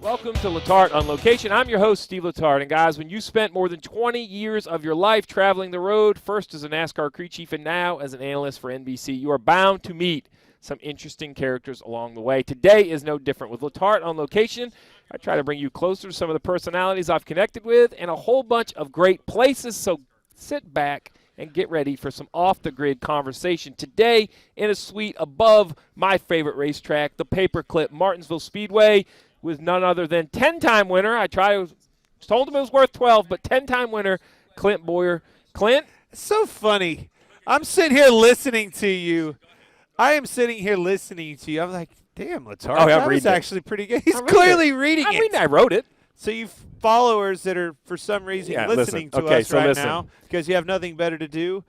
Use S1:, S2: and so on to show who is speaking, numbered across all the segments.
S1: Welcome to Letarte on Location. I'm your host, Steve Letarte. And guys, when you spent more than 20 years of your life traveling the road, first as a NASCAR crew chief and now as an analyst for NBC, you are bound to meet some interesting characters along the way. Today is no different. With Letarte on Location, I try to bring you closer to some of the personalities I've connected with and a whole bunch of great places. So sit back and get ready for some off-the-grid conversation. Today, in a suite above my favorite racetrack, the paperclip Martinsville Speedway, with none other than 10-time winner. I told him it was worth 12, but 10-time winner, Clint Bowyer. Clint?
S2: It's so funny. I'm sitting here listening to you. I'm like, damn, Letarte, that was actually pretty good. He's clearly reading it.
S1: I wrote it.
S2: So you followers that are, for some reason, listening to us right now because you have nothing better to do,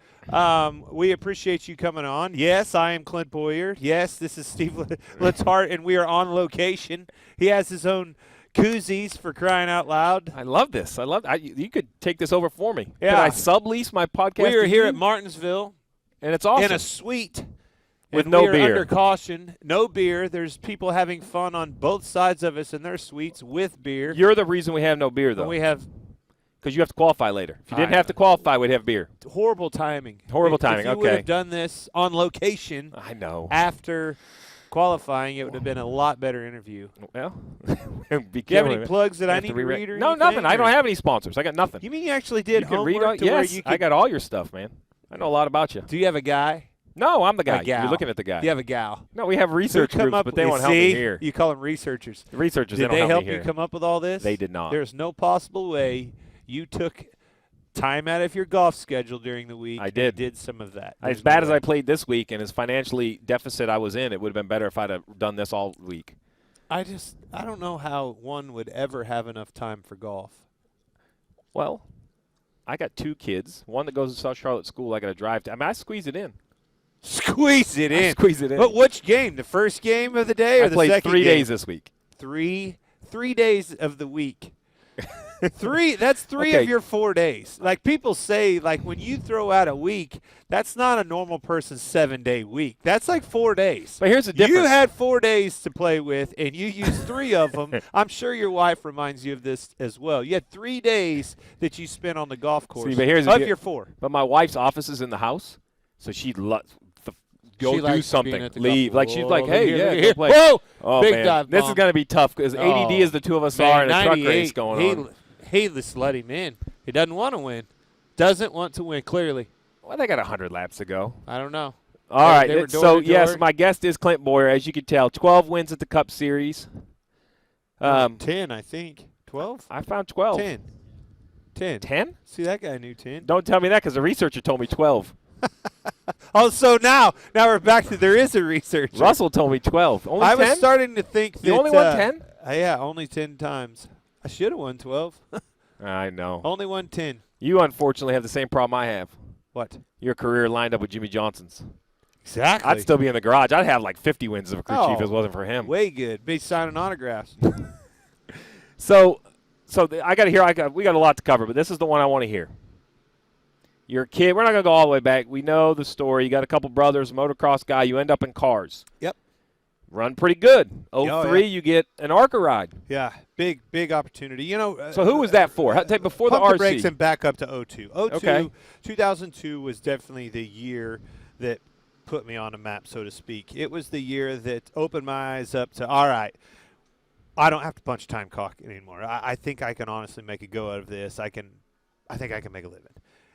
S2: we appreciate you coming on. Yes, I am Clint Bowyer. Yes, this is Steve Letarte, and we are on location. He has his own koozies, for crying out loud.
S1: I love this. You could take this over for me.
S2: Yeah.
S1: Could I sublease my podcast?
S2: We are here at Martinsville.
S1: And it's awesome.
S2: In a suite.
S1: With
S2: and
S1: no
S2: we are
S1: beer.
S2: Under caution, no beer. There's people having fun on both sides of us in their suites with beer.
S1: You're the reason we have no beer, though.
S2: And we have.
S1: Because you have to qualify later. If you didn't have to qualify, we'd have beer.
S2: Horrible timing.
S1: Horrible timing,
S2: If you would have done this on location after qualifying, it would have been a lot better interview.
S1: Well,
S2: do you have any plugs that I need to read or
S1: No, nothing. I don't have any sponsors. I got nothing.
S2: You mean you actually did homework?
S1: Yes, I got all your stuff, man. I know a lot about you.
S2: Do you have a guy?
S1: No, I'm the guy.
S2: A gal.
S1: You're looking at the guy.
S2: You have a gal.
S1: No, we have research groups, but they won't help me here.
S2: You call them researchers.
S1: The researchers,
S2: did
S1: they don't
S2: help
S1: me here.
S2: you come up with all this?
S1: They did not.
S2: There's no possible way you took time out of your golf schedule during the week.
S1: I did.
S2: And did some of that.
S1: As bad as I played this week and as financially deficit I was in, it would have been better if I'd have done this all week.
S2: I don't know how one would ever have enough time for golf.
S1: Well, I got 2 kids. One that goes to South Charlotte School I got to drive to. I mean, I squeeze it in.
S2: Squeeze it in.
S1: Squeeze it in.
S2: But which game? The first game of the day or the second game?
S1: I played 3 days this week.
S2: 3 days of the week. That's three of your 4 days. Like people say, like when you throw out a week, that's not a normal person's 7-day week. That's like 4 days.
S1: But here's the difference.
S2: You had 4 days to play with, and you used 3 of them. I'm sure your wife reminds you of this as well. You had 3 days that you spent on the golf course.
S1: See, but here's
S2: your 4.
S1: But my wife's office is in the house, so she'd go do something, leave. Like she's like, hey, go play.
S2: Whoa!
S1: Oh,
S2: Big
S1: man.
S2: dive
S1: This
S2: bomb.
S1: is going to be tough because ADD as the two of us are in a truck race going on.
S2: Let's let him in. He doesn't want to win. Doesn't want to win, clearly.
S1: Well, they got 100 laps to go.
S2: I don't know.
S1: All right. So, yes, my guest is Clint Bowyer. As you can tell, 12 wins at the Cup Series.
S2: 10, I think. 12?
S1: I found 12.
S2: 10.
S1: 10?
S2: See, that guy knew 10.
S1: Don't tell me that because the researcher told me 12.
S2: Oh, so now we're back to there is a researcher.
S1: Russell told me 12. Only 10?
S2: I was starting to think that.
S1: You only won 10?
S2: Yeah, only 10 times. I should have won 12.
S1: I know.
S2: Only won 10.
S1: You, unfortunately, have the same problem I have.
S2: What?
S1: Your career lined up with Jimmy Johnson's.
S2: Exactly.
S1: I'd still be in the garage. I'd have like 50 wins as a crew chief if it wasn't for him.
S2: Way good. Be signing autographs.
S1: So I got to hear. We got a lot to cover, but this is the one I want to hear. You're a kid. We're not going to go all the way back. We know the story. You got a couple brothers, motocross guy. You end up in cars.
S2: Yep.
S1: Run pretty good. 03, you get an ARCA ride.
S2: Yeah, big opportunity. You know.
S1: So who was that for? Before the RC.
S2: The brakes and back up to 02. 2002 was definitely the year that put me on a map, so to speak. It was the year that opened my eyes up to, all right, I don't have to punch time clock anymore. I think I can honestly make a go out of this. I think I can make a living.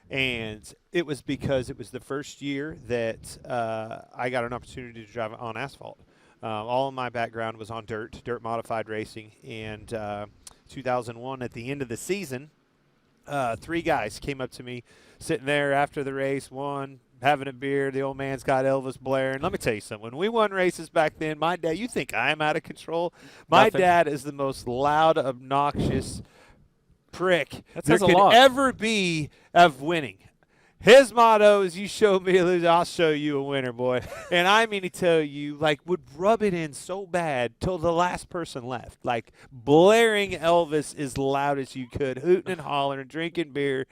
S2: And it was because it was the first year that I got an opportunity to drive on asphalt. All of my background was on dirt modified racing. And 2001, at the end of the season, 3 guys came up to me sitting there after the race, one having a beer. The old man's got Elvis blaring. Let me tell you something. When we won races back then, my dad, you think I'm out of control? My dad is the most loud, obnoxious prick there could ever be of winning. His motto is, you show me a loser, I'll show you a winner, boy. And I mean to tell you, like, would rub it in so bad till the last person left. Like, blaring Elvis as loud as you could, hooting and hollering, drinking beer,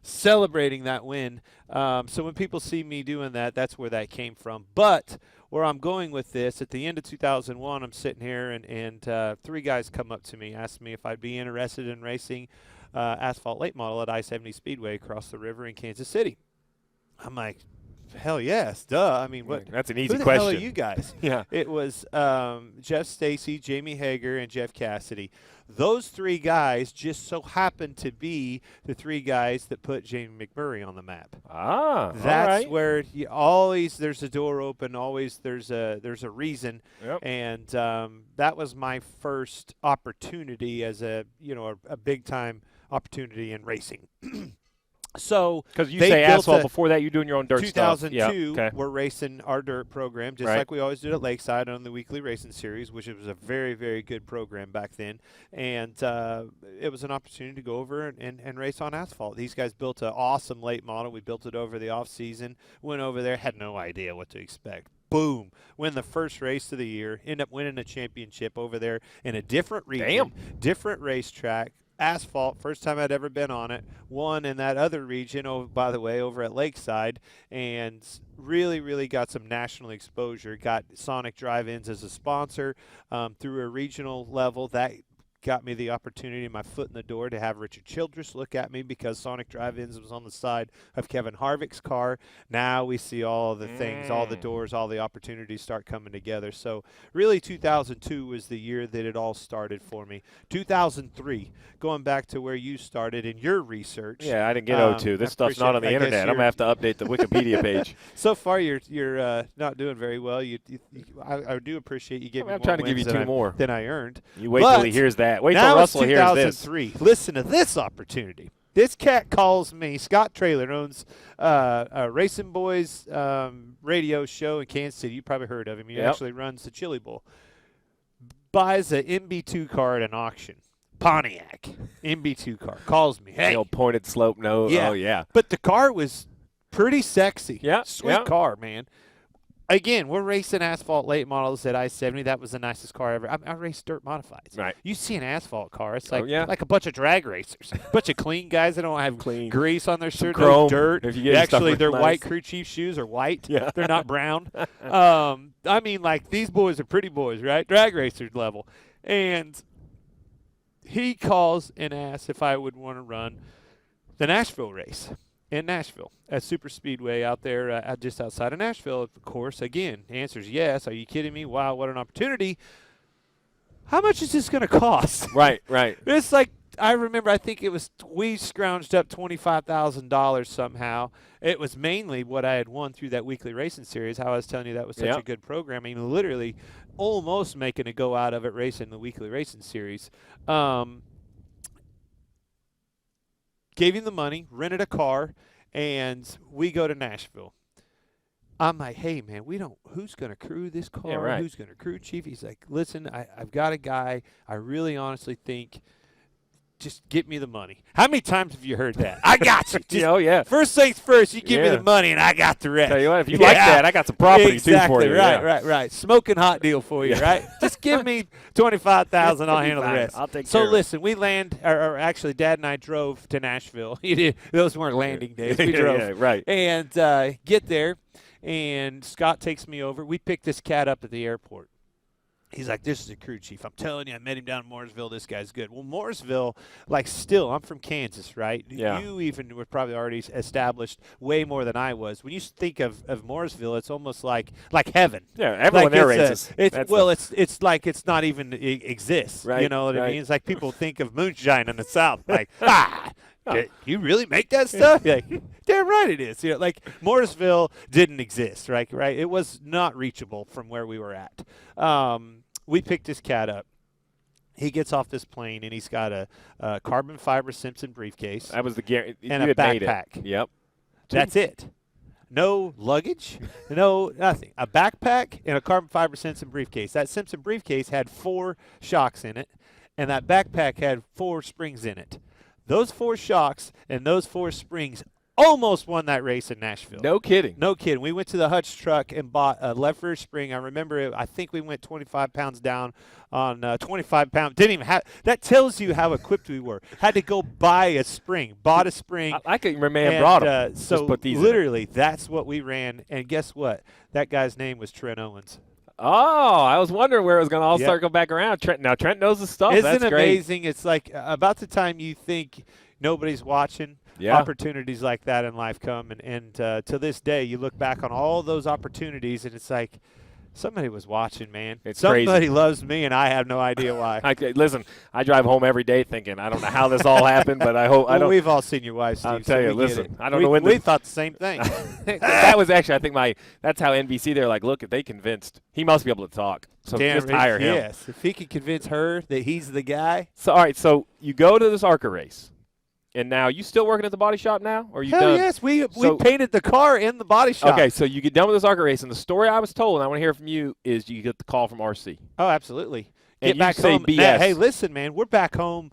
S2: celebrating that win. So when people see me doing that, that's where that came from. But where I'm going with this, at the end of 2001, I'm sitting here, and 3 guys come up to me, asked me if I'd be interested in racing asphalt late model at I-70 Speedway across the river in Kansas City. I'm like, hell yes, duh. I mean, what?
S1: That's an easy
S2: who the
S1: question.
S2: hell are you guys?
S1: Yeah.
S2: It was Jeff Stacy, Jamie Hager, and Jeff Cassidy. Those 3 guys just so happened to be the 3 guys that put Jamie McMurray on the map.
S1: Ah,
S2: That's
S1: all right.
S2: where you always there's a door open. Always there's a reason.
S1: Yep.
S2: And that was my first opportunity as a big time opportunity in racing. So
S1: because you
S2: they
S1: say
S2: built
S1: asphalt
S2: a
S1: before that, you're doing your own dirt stuff.
S2: 2002,
S1: Yeah. Okay.
S2: we're racing our dirt program just
S1: Right.
S2: like we always did at Lakeside on the weekly racing series, which was a very, very good program back then. And it was an opportunity to go over and race on asphalt. These guys built an awesome late model. We built it over the off season. Went over there, had no idea what to expect. Boom! Win the first race of the year. End up winning a championship over there in a different region, different racetrack. Asphalt, first time I'd ever been on it. Won in that other region, by the way, over at Lakeside, and really, really got some national exposure. Got Sonic Drive-Ins as a sponsor through a regional level. That got me the opportunity, my foot in the door, to have Richard Childress look at me because Sonic Drive-Ins was on the side of Kevin Harvick's car. Now we see all the things, all the doors, all the opportunities start coming together. So really 2002 was the year that it all started for me. 2003, going back to where you started in your research.
S1: Yeah, I didn't get 02. This stuff's not on the internet. I'm going to have to update the Wikipedia page.
S2: So far, you're not doing very well. I do appreciate you giving me
S1: I'm trying to give you 2 more
S2: than I earned.
S1: You wait till he hears that. Wait till Russell hears this.
S2: 2003. Listen to this opportunity. This cat calls me. Scott Traylor owns a Racing Boys radio show in Kansas City. You probably heard of him. He actually runs the Chili Bowl. Buys an MB2 car at an auction. Pontiac MB2 car. Calls me. Hey.
S1: The old pointed slope nose.
S2: Yeah.
S1: Oh, yeah.
S2: But the car was pretty sexy.
S1: Yeah.
S2: Sweet car, man. Again, we're racing asphalt late models at I-70. That was the nicest car ever. I raced dirt modifieds.
S1: Right.
S2: You see an asphalt car, it's like like a bunch of drag racers, a bunch of clean guys that don't have grease on their shirt, no dirt.
S1: If you get
S2: Actually, their
S1: nice
S2: white crew chief shoes are white.
S1: Yeah.
S2: They're not brown. I mean, like, these boys are pretty boys, right? Drag racers level. And he calls and asks if I would want to run the Nashville race. In Nashville at Super Speedway out there just outside of Nashville, of course. Again, the answer is yes. Are you kidding me? Wow, what an opportunity. How much is this going to cost?
S1: Right.
S2: It's like, I remember, I think it was, we scrounged up $25,000 somehow. It was mainly what I had won through that weekly racing series, how I was telling you that was such a good program. I mean, literally almost making a go out of it racing the weekly racing series. Gave him the money, rented a car, and we go to Nashville. I'm like, hey, man, who's going to crew this car?
S1: Yeah, right.
S2: Who's going to crew chief? He's like, listen, I've got a guy. I really honestly think, just get me the money. How many times have you heard that? I got you. Just, first things first, you give me the money, and I got the rest.
S1: Tell you what, if you like that, I got some property too for you.
S2: Right. Smoking hot deal for you, right? Just give me $25,000, I'll handle the rest.
S1: I'll take care
S2: So
S1: of it.
S2: listen, we land, or actually, Dad and I drove to Nashville. Those weren't landing days. We drove.
S1: Right.
S2: And get there, and Scott takes me over. We pick this cat up at the airport. He's like, this is a crew chief. I'm telling you, I met him down in Mooresville. This guy's good. Well, Mooresville, I'm from Kansas, right?
S1: Yeah.
S2: You even were probably already established way more than I was. When you think of Mooresville, it's almost like heaven.
S1: Yeah, everyone there races.
S2: It's like it's not even exists.
S1: Right,
S2: you know what I mean? It's like people think of moonshine in the South. Like, you really make that stuff? Like, damn right it is. Like Mooresville didn't exist, right? It was not reachable from where we were at. We picked this cat up. He gets off this plane, and he's got a carbon fiber Simpson briefcase.
S1: That was the guarantee.
S2: And a backpack.
S1: Yep.
S2: That's it. No luggage, no nothing. A backpack and a carbon fiber Simpson briefcase. That Simpson briefcase had 4 shocks in it, and that backpack had 4 springs in it. Those 4 shocks and those 4 springs almost won that race in Nashville.
S1: No kidding.
S2: No kidding. We went to the Hutch truck and bought a left rear spring. I remember it. I think we went 25 pounds down on 25 pounds. Didn't even have – that tells you how equipped we were. Had to go buy a spring. Bought a spring.
S1: I can remember man brought them.
S2: So literally that's what we ran. And guess what? That guy's name was Trent Owens.
S1: Oh, I was wondering where it was going to all circle back around. Trent knows the stuff.
S2: Isn't
S1: That's
S2: it
S1: great.
S2: amazing? It's like about the time you think nobody's watching, opportunities like that in life come. And to this day, you look back on all those opportunities, and it's like somebody was watching, man. Somebody
S1: crazy.
S2: Loves me, and I have no idea why.
S1: Listen, I drive home every day thinking, I don't know how this all happened, but I hope I don't.
S2: We've all seen your wife, Steve.
S1: I'll tell you, listen, I don't know when
S2: we thought the same thing.
S1: That was actually, I think that's how NBC, they're like, look, if they convinced, he must be able to talk. So just hire him.
S2: Yes, if he could convince her that he's the guy.
S1: So, all right, so you go to this ARCA race. And now, you still working at the body shop now? Or are you
S2: Hell
S1: done?
S2: Yes, we painted the car in the body shop.
S1: Okay, so you get done with this ARCA race, and the story I was told, and I want to hear from you, is you get the call from RC.
S2: Oh, absolutely.
S1: And
S2: Get back
S1: say
S2: home.
S1: BS.
S2: Now, hey, listen, man, we're back home.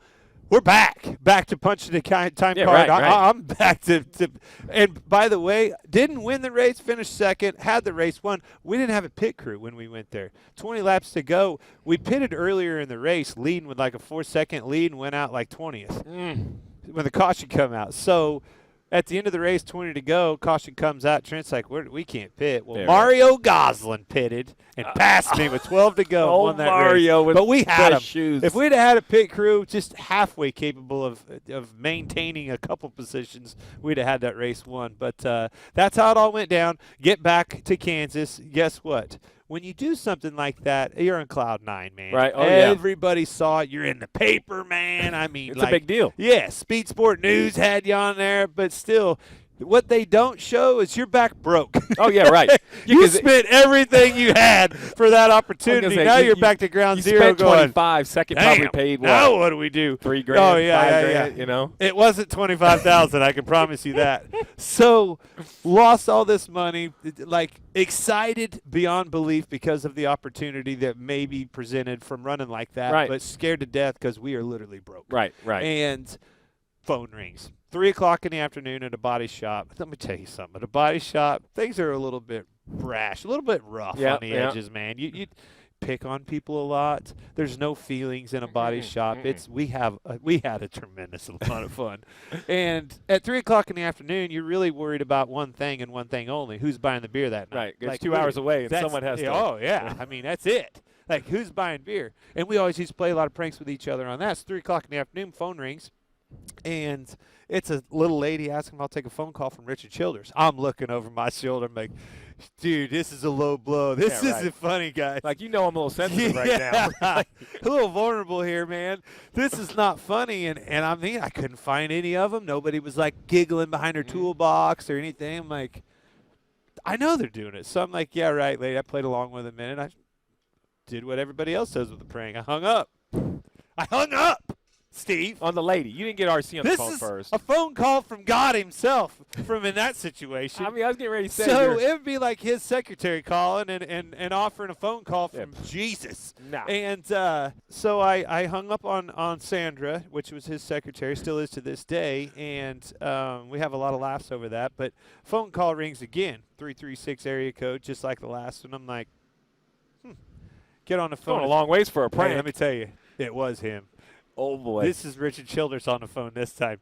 S2: We're back to punching the time card.
S1: Right.
S2: I'm back to – and by the way, didn't win the race, finished second, had the race won. We didn't have a pit crew when we went there. 20 laps to go. We pitted earlier in the race, leading with like a 4-second lead, and went out like 20th. When the caution come out. So at the end of the race, 20 to go, caution comes out. Trent's like, we can't pit. Well, Mario Goslin pitted and passed me with 12 to go. Won that
S1: Mario
S2: race. But we had him.
S1: Shoes.
S2: If we'd had a pit crew just halfway capable of maintaining a couple positions, we'd have had that race won. But that's how it all went down. Get back to Kansas. Guess what? When you do something like that, you're on cloud nine, man.
S1: Right. Oh,
S2: Everybody saw it. You're in the paper, man. I mean,
S1: it's a big deal.
S2: Yeah, Speed Sport News had you on there, but still, what they don't show is you're back broke.
S1: Oh, yeah, right.
S2: You spent everything you had for that opportunity. Now you're back to ground zero
S1: spent
S2: going,
S1: 25, second probably paid what?
S2: Now what do we do?
S1: $3 grand,
S2: $5
S1: grand, you know?
S2: It wasn't $25,000, I can promise you that. So, lost all this money, like excited beyond belief because of the opportunity that may be presented from running like that, but scared to death because we are literally broke.
S1: Right.
S2: And phone rings. 3 o'clock in the afternoon at a body shop. Let me tell you something. At a body shop, things are a little bit brash, a little bit rough on the edges, man. You pick on people a lot. There's no feelings in a body shop. We had a tremendous amount of fun. And at 3 o'clock in the afternoon, you're really worried about one thing and one thing only: who's buying the beer that night.
S1: Right. It's like 2 hours away, and someone has to.
S2: Oh yeah. I mean, that's it. Like, who's buying beer? And we always used to play a lot of pranks with each other on that. It's 3 o'clock in the afternoon. Phone rings. And it's a little lady asking if I'll take a phone call from Richard Childress. I'm looking over my shoulder. I'm like, dude, this is a low blow. This isn't funny, guys.
S1: Like, I'm a little sensitive right now.
S2: A little vulnerable here, man. This is not funny. And I mean, I couldn't find any of them. Nobody was, like, giggling behind her toolbox or anything. I'm like, I know they're doing it. So I'm like, yeah, right, lady. I played along with a minute. I did what everybody else does with the prank. I hung up. Steve.
S1: On the lady. You didn't get RC on the phone first.
S2: This is a phone call from God himself from in that situation.
S1: I mean, I was getting ready to say.
S2: So it would be like his secretary calling and offering a phone call from Jesus.
S1: No.
S2: And so I hung up on Sandra, which was his secretary, still is to this day, and we have a lot of laughs over that. But phone call rings again, 336 area code, just like the last one. I'm like, get on the phone.
S1: Going a long ways for a prank.
S2: Hey, let me tell you, it was him.
S1: Oh, boy.
S2: This is Richard Childress on the phone this time.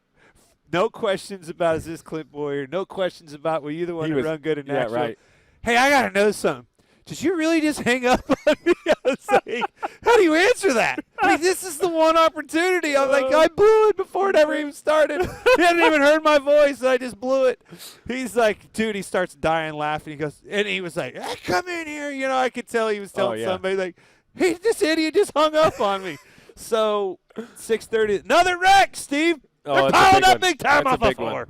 S2: No questions about, is this Clint Bowyer? No questions about, were you the one who run good in Nashville?
S1: Yeah, right.
S2: Hey, I got to know something. Did you really just hang up on me? I was like, how do you answer that? Like, this is the one opportunity. I'm like, I blew it before it ever even started. He hadn't even heard my voice, and I just blew it. He's like, dude, he starts dying laughing. He goes, and he was like, hey, come in here. You know, I could tell he was telling somebody, like, hey, this idiot just hung up on me. So 6:30, another wreck, Steve. They're piling up big time off the floor.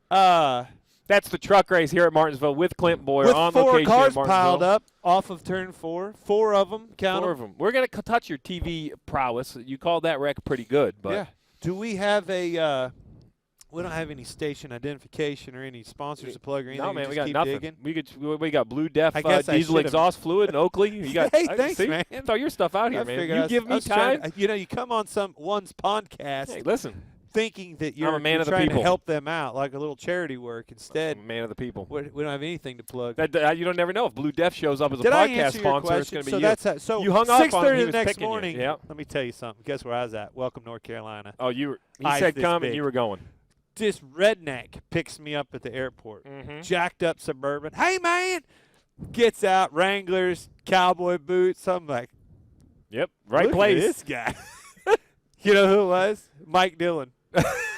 S1: That's the truck race here at Martinsville with Clint Bowyer on location.
S2: With 4 cars piled up off of turn 4. 4 of them. Count
S1: 4 of them. We're going to touch your TV prowess. You called that wreck pretty good. But
S2: yeah. Do we have a we don't have any station identification or any sponsors to plug or anything?
S1: No, man, we got
S2: keep
S1: nothing.
S2: Digging?
S1: We got Blue Def
S2: diesel
S1: exhaust fluid in Oakley. You got,
S2: hey, thanks, man.
S1: Throw your stuff out here, man. You give me time.
S2: You know, you come on one's podcast.
S1: Hey, listen.
S2: thinking that
S1: I'm a
S2: you're
S1: man of the
S2: trying to
S1: people.
S2: help them out, like a little charity work. Instead,
S1: I'm a man of the people.
S2: we don't have anything to plug.
S1: You don't never know if Blue Death shows up as a
S2: Did I
S1: podcast
S2: answer your
S1: sponsor. It's
S2: question?
S1: going to be
S2: So
S1: you.
S2: that's how, so
S1: you hung up on him.
S2: 6:30
S1: He
S2: the
S1: was
S2: next
S1: picking
S2: morning.
S1: You. Yep.
S2: Let me tell you something. Guess where I was at? Welcome, North Carolina.
S1: Oh, he
S2: Ice
S1: said
S2: this
S1: come
S2: big.
S1: and you were going.
S2: This redneck picks me up at the airport. Jacked up Suburban. Hey, man. Gets out, Wranglers, cowboy boots. I'm like,
S1: yep, right
S2: look
S1: place.
S2: at this guy. You know who it was? Mike Dillon.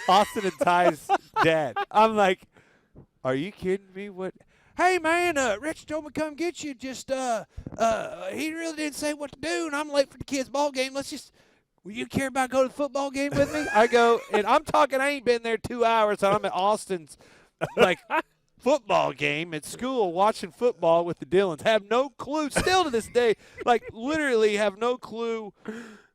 S2: Austin and Ty's dad. I'm like, are you kidding me? What? Hey, man, Rich told me to come get you. Just, he really didn't say what to do, and I'm late for the kids' ball game. Will you care about going to the football game with me? I go, and I'm talking, I ain't been there 2 hours, and I'm at Austin's, like, football game at school watching football with the Dillons. Have no clue, still to this day, like, literally have no clue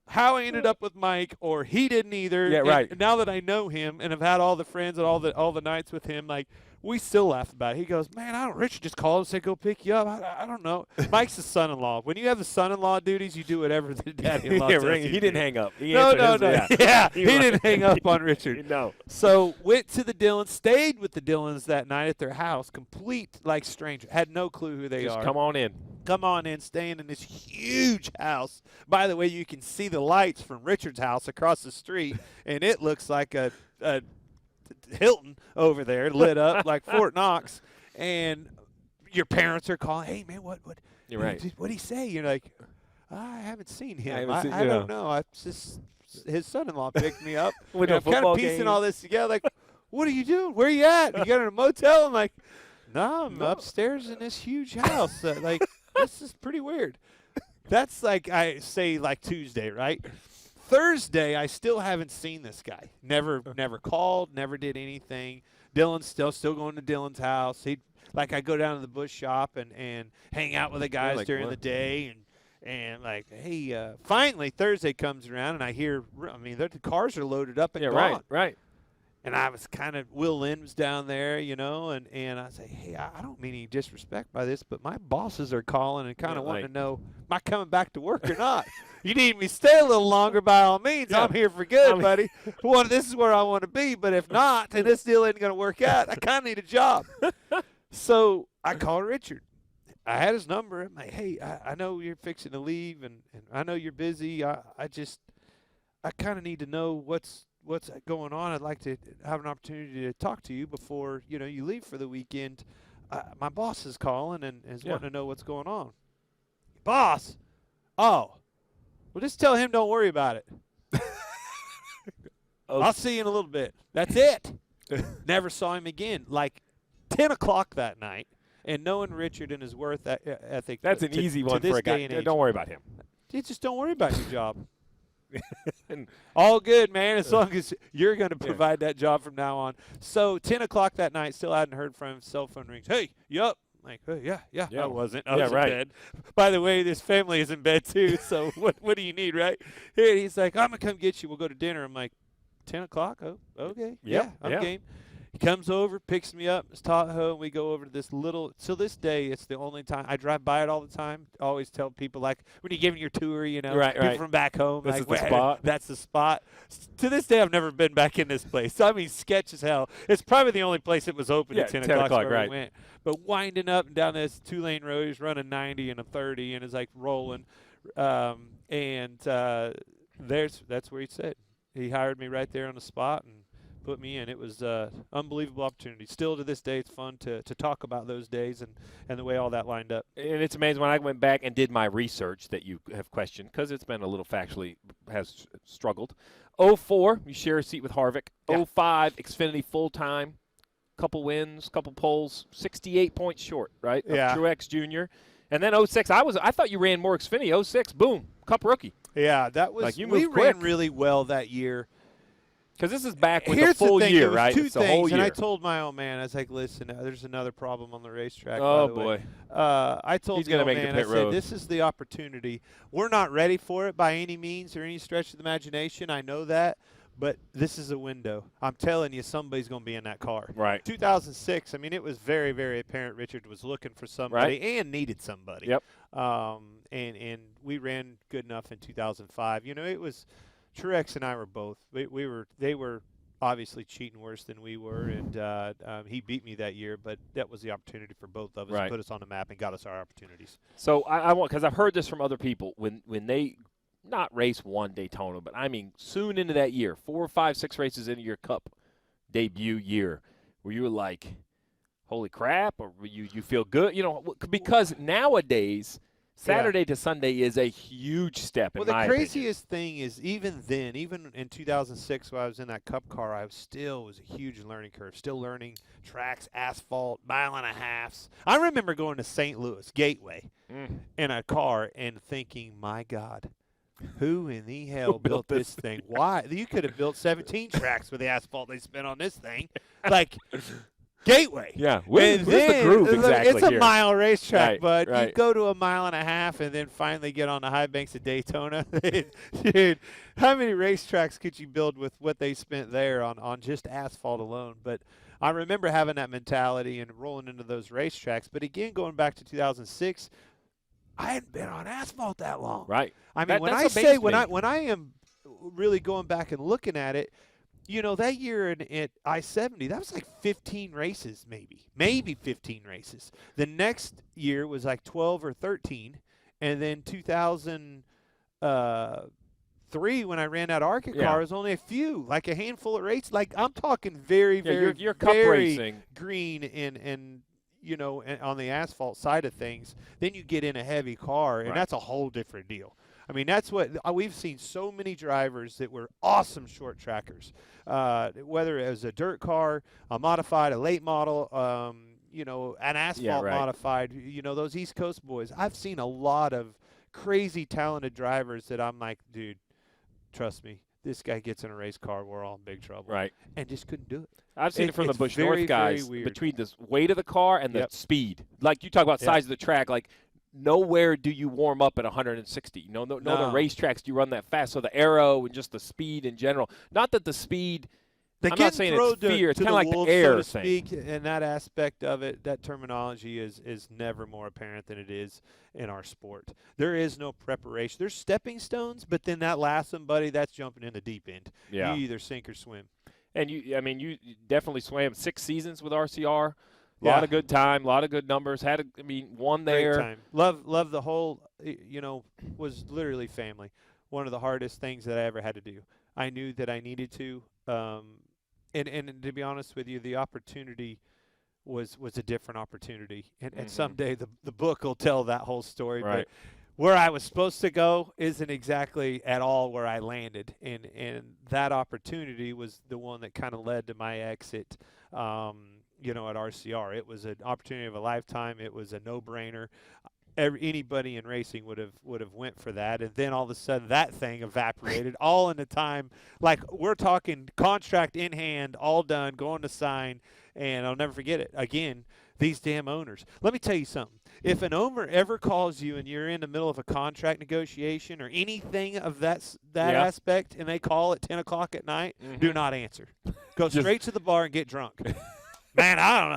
S2: how I ended up with Mike, or he didn't either.
S1: Yeah, right.
S2: And now that I know him and have had all the friends and all the nights with him, like, we still laugh about it. He goes, man, Richard just called and said go pick you up. I don't know. Mike's the son-in-law. When you have the son-in-law duties, you do whatever the daddy-in-law tells you.
S1: He didn't hang up.
S2: No. Yeah, he didn't hang up on Richard.
S1: No.
S2: So went to the Dillons, stayed with the Dillons that night at their house, complete like stranger. Had no clue who they
S1: Just
S2: are.
S1: come on in.
S2: Come on in, staying in this huge house. By the way, you can see the lights from Richard's house across the street, and it looks like a Hilton over there, lit up like Fort Knox. And your parents are calling, hey, man, what
S1: You're right.
S2: What'd he say? You're like, I haven't seen him.
S1: I
S2: don't know. His son-in-law picked me up.
S1: With
S2: I'm
S1: a
S2: kind
S1: football
S2: of piecing
S1: game.
S2: all this together. Like, what are you doing? Where are you at? You got in a motel? I'm like, no, I'm upstairs in this huge house. This is pretty weird. That's like I say like Tuesday, right? Thursday, I still haven't seen this guy. Never called, never did anything. Dylan's still going to Dylan's house. I go down to the bush shop and hang out with the guys during the day and like, hey, finally Thursday comes around and I hear, the cars are loaded up and gone.
S1: Right.
S2: And I was Will Lynn was down there, and I say, hey, I don't mean any disrespect by this, but my bosses are calling and wanting to know, am I coming back to work or not? You need me to stay a little longer, by all means. Yeah. I'm here for good, buddy. This is where I want to be, but if not, then this deal isn't going to work out. I kind of need a job. So I called Richard. I had his number. I'm like, hey, I know you're fixing to leave, and I know you're busy. I kind of need to know what's going on. I'd like to have an opportunity to talk to you before you leave for the weekend. My boss is calling and is wanting to know what's going on. Boss? Oh. Well, just tell him don't worry about it. I'll see you in a little bit. That's it. Never saw him again. Like 10 o'clock that night, and knowing Richard and his worth ethic.
S1: That's an easy one for a guy. Don't worry about him.
S2: Just don't worry about your job. All good, man, as long as you're going to provide that job from now on. So 10 o'clock that night, still hadn't heard from him. Cell phone rings. Hey, you up? Like, oh, yeah. I wasn't. I was in bed. By the way, this family is in bed too, so what do you need, right? Here, he's like, I'm going to come get you. We'll go to dinner. I'm like, 10 o'clock? Oh, okay. Yeah, I'm game. He comes over, picks me up, it's Tahoe, and we go over to this little – so this day, it's the only time – I drive by it all the time. I always tell people, like, when you're giving your tour, people from back home.
S1: This is the spot.
S2: That's the spot. To this day, I've never been back in this place. So, sketch as hell. It's probably the only place that was open at 10 o'clock where we went. But winding up and down this two-lane road, he's running 90 and a 30 and is, like, rolling. That's where he said. He hired me right there on the spot and put me in. It was an unbelievable opportunity. Still to this day, it's fun to talk about those days and the way all that lined up.
S1: And it's amazing when I went back and did my research that you have questioned, because it's been a little factually has struggled. 04, you share a seat with Harvick.
S2: Yeah.
S1: 05, Xfinity full-time, couple wins, couple poles, 68 points short, right?
S2: Yeah.
S1: Of Truex Jr. And then 06, I thought you ran more Xfinity. 06, boom, Cup rookie.
S2: Yeah, that was we ran really well that year.
S1: Because this is back with the full year, right?
S2: Two
S1: it's the whole
S2: things,
S1: year.
S2: and I told my old man, I was like, listen, there's another problem on the racetrack.
S1: Oh,
S2: by the
S1: boy.
S2: way. I told
S1: He's
S2: the old
S1: make
S2: man,
S1: the pit
S2: I said,
S1: road.
S2: this is the opportunity. We're not ready for it by any means or any stretch of the imagination. I know that. But this is a window. I'm telling you, somebody's going to be in that car.
S1: Right.
S2: 2006, it was very, very apparent Richard was looking for somebody and needed somebody.
S1: Yep.
S2: And we ran good enough in 2005. It was Truex and I were both. They were obviously cheating worse than we were, and he beat me that year. But that was the opportunity for both of us to put us on the map and got us our opportunities.
S1: So I want, because I've heard this from other people, when they not race one Daytona, but I mean soon into that year, 4, 5, 6 races into your Cup debut year, where you were like, holy crap, or you feel good, because nowadays Saturday to Sunday is a huge step.
S2: Well, the craziest thing is, even then, even in 2006 when I was in that Cup car, I was a huge learning curve, still learning tracks, asphalt, mile-and-a-halfs. I remember going to St. Louis Gateway in a car and thinking, my God, who in the hell built this thing? Why? You could have built 17 tracks with the asphalt they spent on this thing. Like, Gateway.
S1: Yeah. Where's the groove exactly?
S2: It's a mile racetrack,
S1: right,
S2: but you go to a mile and a half and then finally get on the high banks of Daytona. Dude, how many racetracks could you build with what they spent there on just asphalt alone? But I remember having that mentality and rolling into those racetracks. But again, going back to 2006, I hadn't been on asphalt that long.
S1: Right.
S2: I mean, when I am really going back and looking at it, that year at I-70, that was like 15 races, maybe 15 races. The next year was like 12 or 13, and then 2003, when I ran that ARCA car, it was only a few, like a handful of races. Like, I'm talking very, very,
S1: you're Cup racing.
S2: Green and on the asphalt side of things. Then you get in a heavy car, and that's a whole different deal. I mean, that's what we've seen. So many drivers that were awesome short trackers, whether it was a dirt car, a modified, a late model, an asphalt modified, those East Coast boys. I've seen a lot of crazy talented drivers that I'm like, dude, trust me, this guy gets in a race car, we're all in big trouble.
S1: Right.
S2: And just couldn't do it.
S1: I've seen it from the Busch North guys,
S2: very
S1: between the weight of the car and the speed. Like, you talk about size of the track, like, nowhere do you warm up at 160. No, the racetracks do you run that fast. So the aero and just the speed in general. Not that the speed, I'm not saying it's fear. It's kind of like the air,
S2: so to speak, and that aspect of it, that terminology is never more apparent than it is in our sport. There is no preparation. There's stepping stones, but then that last one, buddy, that's jumping in the deep end.
S1: Yeah.
S2: You either sink or swim.
S1: And you definitely swam 6 seasons with RCR. A lot of good time, a lot of good numbers. Won there.
S2: Great time. Love the whole, was literally family. One of the hardest things that I ever had to do. I knew that I needed to, and to be honest with you, the opportunity was a different opportunity. And someday the book will tell that whole story.
S1: Right.
S2: But where I was supposed to go isn't exactly at all where I landed. And that opportunity was the one that kind of led to my exit. At RCR. It was an opportunity of a lifetime. It was a no-brainer. Anybody in racing would have went for that, and then all of a sudden that thing evaporated all in the time. Like, we're talking contract in hand, all done, going to sign, and I'll never forget it. Again, these damn owners. Let me tell you something. If an owner ever calls you and you're in the middle of a contract negotiation or anything of that aspect, and they call at 10 o'clock at night, do not answer. Go straight to the bar and get drunk. Man, I don't know.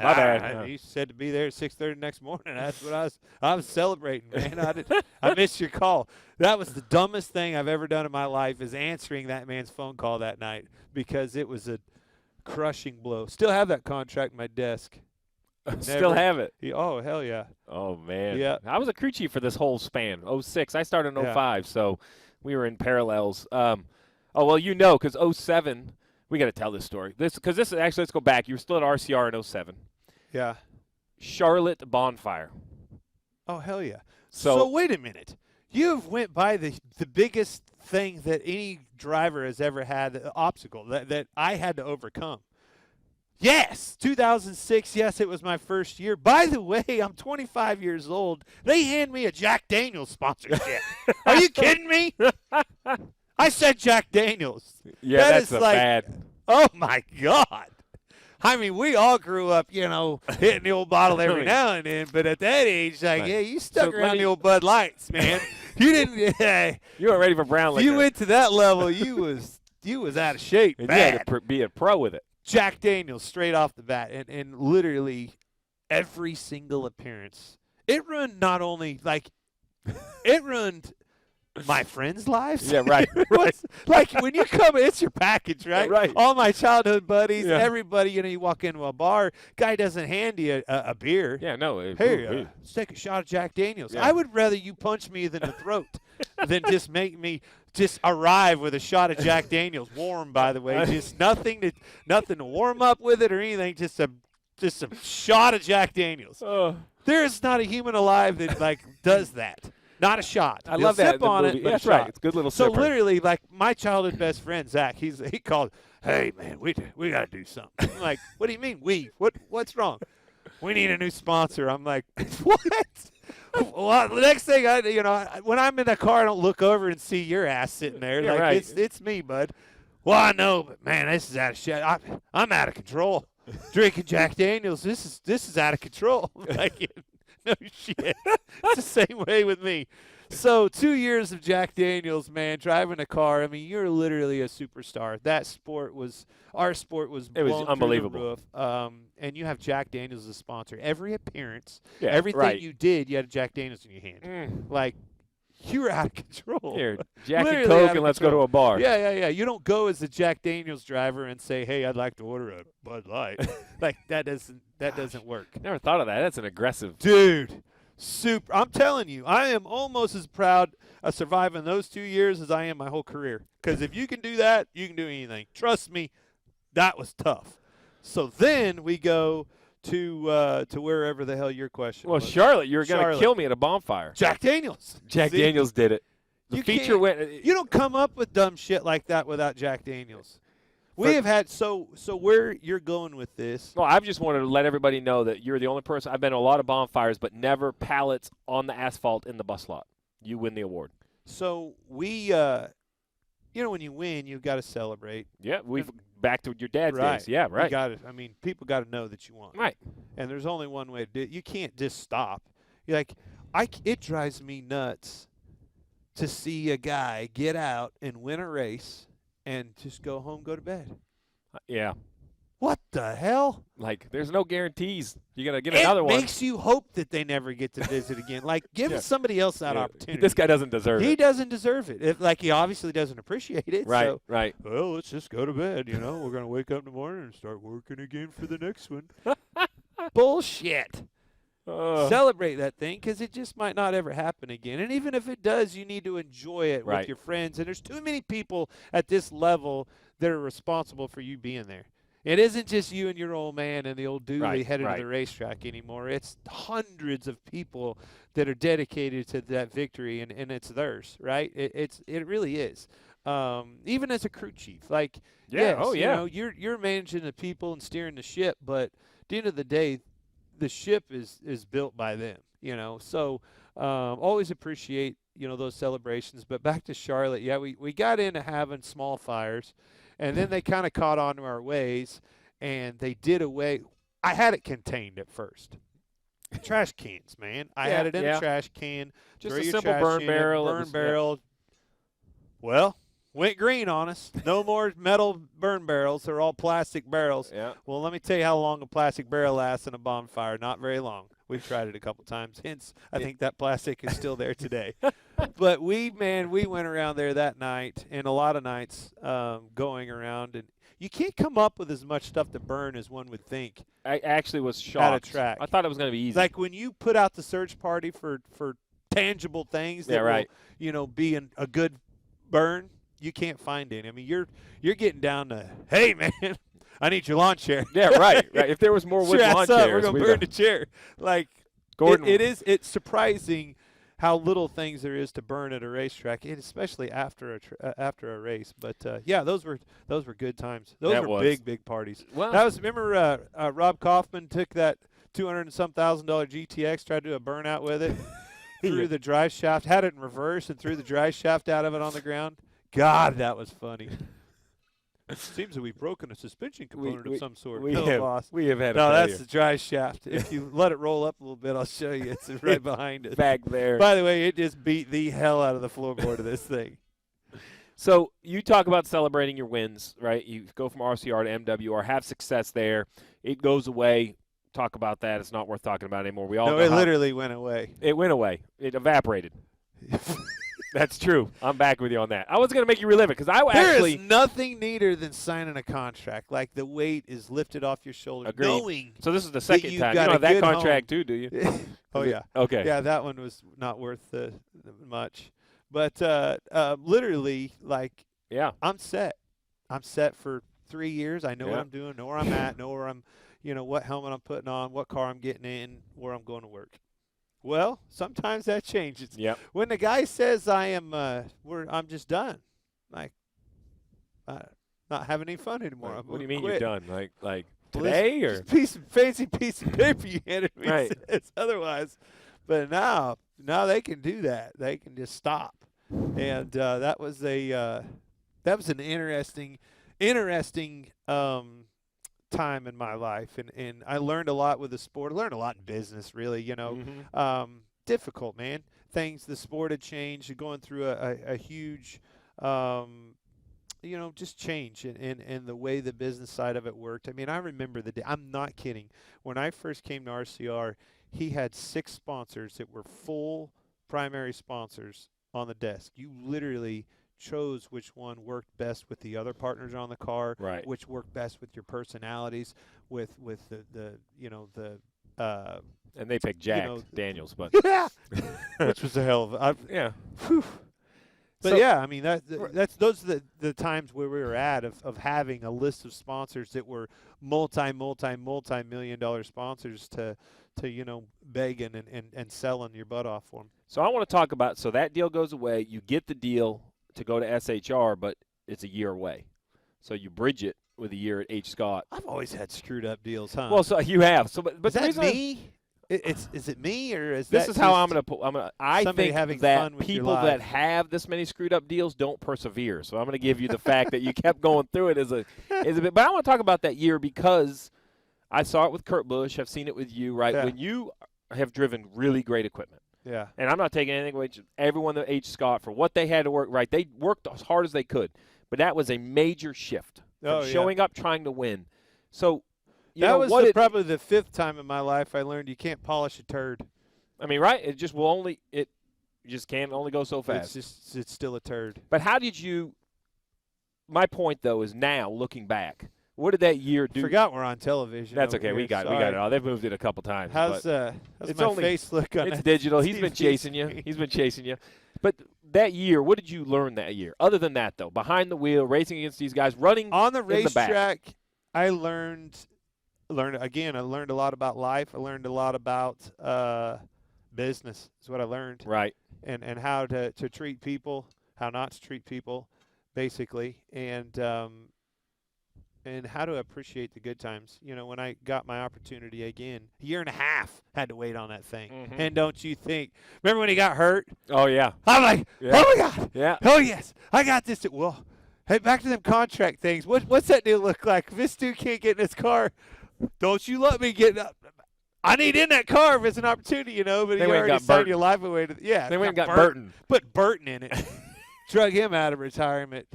S1: My bad.
S2: He said to be there at 6:30 next morning. That's what I was celebrating, man. I missed your call. That was the dumbest thing I've ever done in my life, is answering that man's phone call that night, because it was a crushing blow. Still have that contract in my desk.
S1: Still have it?
S2: Oh, hell yeah.
S1: Oh, man.
S2: Yeah.
S1: I was a crew chief for this whole span. 06. I started in 05, so we were in parallels. Because 07 – we got to tell this story. Let's go back. You were still at RCR in 07.
S2: Yeah.
S1: Charlotte bonfire.
S2: Oh, hell yeah. So wait a minute. You've went by the biggest thing that any driver has ever had, the obstacle that I had to overcome. Yes, 2006, yes, it was my first year. By the way, I'm 25 years old. They hand me a Jack Daniels sponsorship. Are you kidding me? I said Jack Daniels.
S1: Yeah, that's bad.
S2: Oh, my God. I mean, we all grew up, hitting the old bottle every now and then. But at that age, you stuck around the old Bud Lights, man. You didn't.
S1: You weren't ready for brown liquor.
S2: You went to that level, you was out of shape.
S1: And you had to be a pro with it.
S2: Jack Daniels straight off the bat, and literally every single appearance. It ruined not only it ruined My friends' lives?
S1: Yeah, right.
S2: Like when you come, it's your package, right?
S1: Yeah, right.
S2: All my childhood buddies,
S1: Yeah.
S2: everybody, you walk into a bar, guy doesn't hand you a beer.
S1: Yeah, no.
S2: Hey, let's take a shot of Jack Daniels.
S1: Yeah.
S2: I would rather you punch me in the throat than just make me just arrive with a shot of Jack Daniels, warm, by the way. Just nothing to warm up with it or anything, just a shot of Jack Daniels. There is not a human alive that does that. Not a shot.
S1: I love that.
S2: Sip on it, but
S1: that's
S2: a
S1: right.
S2: shot.
S1: It's a good little
S2: So
S1: sipper.
S2: literally, my childhood best friend Zach, he called, "Hey man, we got to do something." I'm like, "What do you mean we? What's wrong?" "We need a new sponsor." I'm like, "What?" Well, the next thing when I'm in the car, I don't look over and see your ass sitting there.
S1: Yeah,
S2: like
S1: right.
S2: it's me, bud. Well, I know, but man, this is out of shit. I'm out of control. Drinking Jack Daniels, this is out of control. Like, no shit. It's the same way with me. So 2 years of Jack Daniels, man, driving a car. I mean, you're literally a superstar. Our sport was
S1: It was
S2: blown
S1: unbelievable.
S2: through the roof. And you have Jack Daniels as a sponsor. Every appearance,
S1: Yeah,
S2: everything
S1: right.
S2: you did, you had a Jack Daniels in your hand. Like, you were out of control.
S1: Here, Jack and
S2: Literally
S1: Coke,
S2: out of
S1: and let's go to
S2: control.
S1: a bar.
S2: Yeah. You don't go as the Jack Daniels driver and say, "Hey, I'd like to order a Bud Light." Like that doesn't work.
S1: Never thought of that. That's an aggressive.
S2: Dude, super. I'm telling you, I am almost as proud of surviving those 2 years as I am my whole career. Because if you can do that, you can do anything. Trust me, that was tough. So then we go to wherever the hell your question
S1: Well,
S2: was.
S1: Charlotte, you were going to
S2: Charlotte.
S1: kill me at a bonfire.
S2: Jack Daniels.
S1: Jack
S2: See?
S1: Daniels did it. The
S2: You
S1: feature
S2: can't-
S1: went.
S2: You don't come up with dumb shit like that without Jack Daniels. We have had so where you're going with this.
S1: Well, I just wanted to let everybody know that you're the only person. I've been to a lot of bonfires, but never pallets on the asphalt in the bus lot. You win the award.
S2: So we, when you win, you've got to celebrate.
S1: Yeah, we've back to your dad's
S2: Right.
S1: days. Yeah, right.
S2: You got I mean, people got to know that you won.
S1: Right.
S2: And there's only one way to do it. You can't just stop. You're like, it drives me nuts to see a guy get out and win a race and just go home, go to bed.
S1: Yeah.
S2: What the hell?
S1: Like, there's no guarantees. You're going to get another
S2: It
S1: one.
S2: makes you hope that they never get to visit again. Like, give
S1: Yeah.
S2: somebody else that
S1: Yeah.
S2: opportunity.
S1: This guy doesn't deserve
S2: He
S1: it.
S2: doesn't deserve it. He obviously doesn't appreciate it.
S1: Right,
S2: So,
S1: right.
S2: well, let's just go to bed. We're going to wake up in the morning and start working again for the next one. Bullshit. Celebrate that thing because it just might not ever happen again. And even if it does, you need to enjoy it
S1: Right.
S2: with your friends. And there's too many people at this level that are responsible for you being there. It isn't just you and your old man and the old dually
S1: Right,
S2: headed
S1: right.
S2: to the racetrack anymore. It's hundreds of people that are dedicated to that victory, and it's theirs, right? It really is. Even as a crew chief,
S1: Yeah,
S2: yes, you're managing the people and steering the ship, but at the end of the day, the ship is built by them. So always appreciate those celebrations. But back to Charlotte, yeah, we got into having small fires. And then they kind of caught on to our ways, and they did away. I had it contained at first. Trash cans, man. I had it in a trash can.
S1: Just
S2: throw
S1: a
S2: your
S1: simple
S2: trash
S1: burn
S2: in,
S1: barrel. It
S2: Burn
S1: was-
S2: barrel. Well, went green on us. No more metal burn barrels. They're all plastic barrels.
S1: Yeah.
S2: Well, let me tell you how long a plastic barrel lasts in a bonfire. Not very long. We've tried it a couple times. Hence, I think that plastic is still there today. But we went around there that night and a lot of nights going around. And you can't come up with as much stuff to burn as one would think.
S1: I actually was shocked.
S2: track.
S1: I thought it was going to be easy.
S2: Like when you put out the search party for tangible things that will, be a good burn, you can't find any. I mean, you're getting down to, hey, man, I need your lawn chair.
S1: Yeah, right. If there was more wood lawn chairs,
S2: we're gonna burn the chair.
S1: Gordon.
S2: It's surprising how little things there is to burn at a racetrack, and especially after a race. But those were good times. Those were big parties.
S1: Well,
S2: Remember Rob Kaufman took that $200 and some thousand GTX, tried to do a burnout with it, threw the drive shaft, had it in reverse, and threw the drive shaft out of it on the ground. God, that was funny. It seems that we've broken a suspension component of some sort.
S1: We have had a
S2: No,
S1: failure.
S2: that's the drive shaft. If you let it roll up a little bit, I'll show you. It's right behind it.
S1: Back there.
S2: By the way, it just beat the hell out of the floorboard of this thing.
S1: So you talk about celebrating your wins, right? You go from RCR to MWR, have success there. It goes away. Talk about that. It's not worth talking about anymore. We all know
S2: it
S1: how
S2: literally went away.
S1: it went away. It evaporated. That's true. I'm back with you on that. I was going to make you relive it because
S2: There is nothing neater than signing a contract. Like the weight is lifted off your shoulders.
S1: Agreed.
S2: Knowing
S1: so this is the second
S2: you've
S1: time.
S2: got
S1: You don't
S2: a
S1: have that
S2: good
S1: contract
S2: home.
S1: too, do you?
S2: Oh, yeah.
S1: Okay.
S2: Yeah, that one was not worth much. But literally, like,
S1: Yeah.
S2: I'm set. I'm set for 3 years. I know what
S1: Yeah.
S2: I'm doing, know where I'm at, know where I'm, what helmet I'm putting on, what car I'm getting in, where I'm going to work. Well, sometimes that changes.
S1: Yep.
S2: When the guy says I'm just done, like, not having any fun anymore.
S1: Right.
S2: I'm
S1: What do you mean
S2: quit.
S1: you're done? Like today or
S2: fancy piece of paper you handed me
S1: Right.
S2: says otherwise. But now they can do that. They can just stop. And that was an interesting time in my life, and I learned a lot with the sport. I learned a lot in business, really. Difficult, man. The sport had changed. You're going through a huge, just change in the way the business side of it worked. I mean, I remember the day. I'm not kidding. When I first came to RCR, he had 6 sponsors that were full primary sponsors on the desk. You literally chose which one worked best with the other partners on the car,
S1: Right.
S2: which worked best with your personalities, with the
S1: and they picked Jack Daniels, but
S2: yeah, which was a hell of
S1: yeah.
S2: Whew. But
S1: So-
S2: yeah, I mean those are the times where we were at of having a list of sponsors that were multi-million-dollar sponsors to begging and selling your butt off for them.
S1: So I want to talk about that deal goes away. You get the deal to go to SHR, but it's a year away. So you bridge it with a year at H. Scott.
S2: I've always had screwed up deals, huh?
S1: Well, so you have. So, but
S2: is
S1: the
S2: that
S1: reason
S2: me? Is it me or is
S1: this
S2: that
S1: is how
S2: just
S1: I'm going to put. I
S2: somebody
S1: think
S2: having
S1: that
S2: fun with your
S1: people
S2: life?
S1: that have this many screwed up deals don't persevere. So I'm going to give you the fact that you kept going through it as a bit. But I want to talk about that year because I saw it with Kurt Busch. I've seen it with you. Right
S2: Yeah.
S1: when you have driven really great equipment.
S2: Yeah.
S1: And I'm not taking anything away from everyone at H. Scott for what they had to work. Right, they worked as hard as they could, but that was a major shift from showing up trying to win. So
S2: that was probably the 5th time in my life I learned you can't polish a turd.
S1: I mean, right? It just you just can't only go so fast.
S2: It's still a turd.
S1: But how did you? My point though is now looking back, what did that year do?
S2: Forgot we're on television.
S1: That's
S2: over
S1: okay.
S2: here.
S1: We got
S2: Sorry.
S1: it all. They've moved it a couple times.
S2: How's
S1: it's
S2: my
S1: only-
S2: face look on
S1: It's
S2: that
S1: digital. He's been
S2: TV
S1: chasing you.
S2: screen?
S1: He's been chasing you. But that year, what did you learn that year? Other than that, though, behind the wheel, racing against these guys, running
S2: On the
S1: in the back.
S2: racetrack, I learned again. I learned a lot about life. I learned a lot about business. Is what I learned.
S1: Right.
S2: And how to treat people, how not to treat people, basically, and how to appreciate the good times. When I got my opportunity again, a year and a half had to wait on that thing.
S1: Mhm.
S2: And don't you think? Remember when he got hurt?
S1: Oh yeah.
S2: I'm like,
S1: Yeah.
S2: oh my God,
S1: Yeah.
S2: oh yes, I got this. Well, hey, back to them contract things. What's that deal look like? If this dude can't get in his car, don't you let me get up. I need in that car if it's an opportunity, but
S1: They
S2: you
S1: went and
S2: already
S1: got
S2: signed
S1: Burton.
S2: your life away to
S1: They went and got
S2: Burton.
S1: Burton.
S2: Put Burton in it. Drug him out of retirement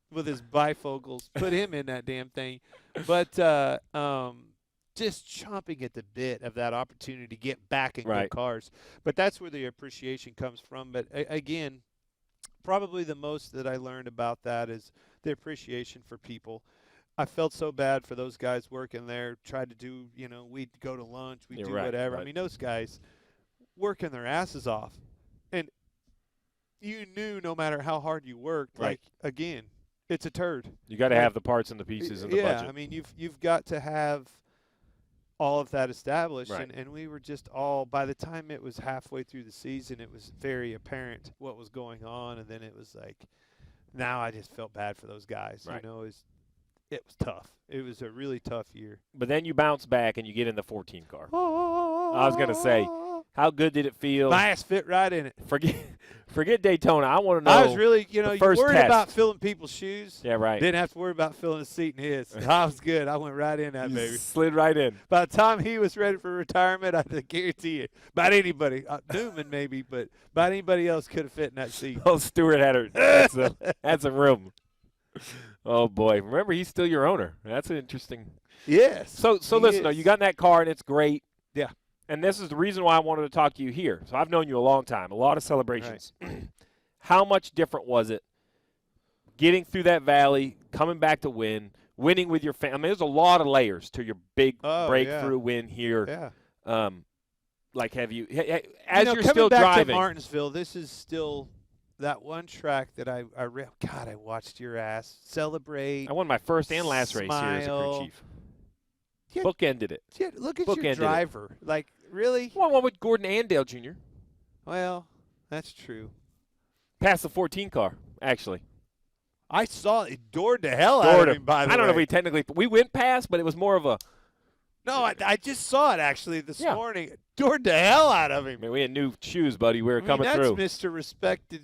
S2: with his bifocals. Put him in that damn thing. But just chomping at the bit of that opportunity to get back in
S1: Right.
S2: good cars. But that's where the appreciation comes from. But again, probably the most that I learned about that is the appreciation for people. I felt so bad for those guys working there, tried to do, we'd go to lunch, we'd do
S1: right,
S2: whatever.
S1: right.
S2: I mean, those guys working their asses off. And you knew no matter how hard you worked,
S1: Right.
S2: like, again, it's a turd.
S1: You got to have the parts and the pieces in the
S2: yeah,
S1: budget.
S2: I mean, you've got to have all of that established.
S1: Right.
S2: And we were just by the time it was halfway through the season, it was very apparent what was going on. And then it was like, now I just felt bad for those guys.
S1: Right.
S2: It was tough. It was a really tough year.
S1: But then you bounce back and you get in the 14 car. I was gonna say, how good did it feel?
S2: My ass fit right in it.
S1: Forget Daytona. I want to know.
S2: I was really, you
S1: first
S2: worried
S1: test.
S2: about filling people's shoes.
S1: Yeah, right.
S2: Didn't have to worry about filling a seat in his. I was good. I went right in that
S1: You
S2: baby.
S1: slid right in.
S2: By the time he was ready for retirement, I can guarantee you, about anybody, Newman maybe, but about anybody else could have fit in that seat.
S1: Oh, Stewart had some room. Oh boy! Remember, he's still your owner. That's an interesting.
S2: Yes.
S1: So listen, though, you got in that car and it's great.
S2: Yeah.
S1: And this is the reason why I wanted to talk to you here. So I've known you a long time, a lot of celebrations. how much different was it getting through that valley, coming back to winning with your family? I mean, there's a lot of layers to your big breakthrough win here.
S2: Yeah.
S1: Like, have you, as you're
S2: coming
S1: still
S2: back
S1: driving.
S2: to Martinsville, this is still that one track that I watched your ass celebrate.
S1: I won my first and last race here as a crew chief.
S2: Yeah,
S1: bookended it.
S2: Yeah, look at your driver. Like, really?
S1: Well, I won with Gordon Andale Jr.
S2: Well, that's true.
S1: Passed the 14 car, actually.
S2: I saw it. Doored the hell out of him, by the way.
S1: I don't know if we technically – we went past, but it was more of a –
S2: No, I just saw it, actually, this morning. Doored the hell out of him.
S1: I mean, we had new shoes, buddy. We were coming through.
S2: That's Mr. Respected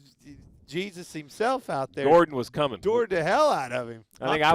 S2: Jesus himself out there.
S1: Gordon was coming.
S2: Doored the hell out of him.
S1: I think I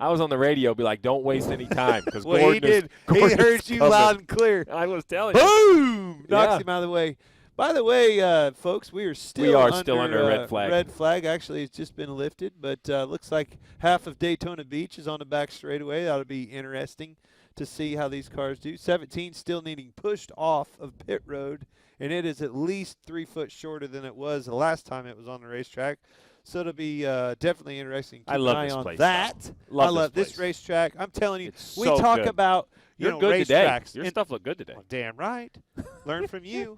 S1: was on the radio, be like, don't waste any time. Because
S2: well, he did. He heard you loud and clear.
S1: I was telling you.
S2: Boom! Knocks him out of the way. By the way, folks, we are still
S1: under red flag.
S2: Red flag. Actually, it's just been lifted, but looks like half of Daytona Beach is on the back straightaway. That'll be interesting to see how these cars do. 17 still needing pushed off of pit road, and it is at least 3 foot shorter than it was the last time it was on the racetrack. So it'll be definitely interesting. Keep
S1: I love
S2: an eye
S1: this
S2: on
S1: place.
S2: I love this racetrack. I'm telling you,
S1: it's
S2: we
S1: so
S2: talk
S1: good.
S2: about
S1: You're good
S2: racetracks.
S1: today. Your stuff looked good today.
S2: Well, damn right. Learn from you.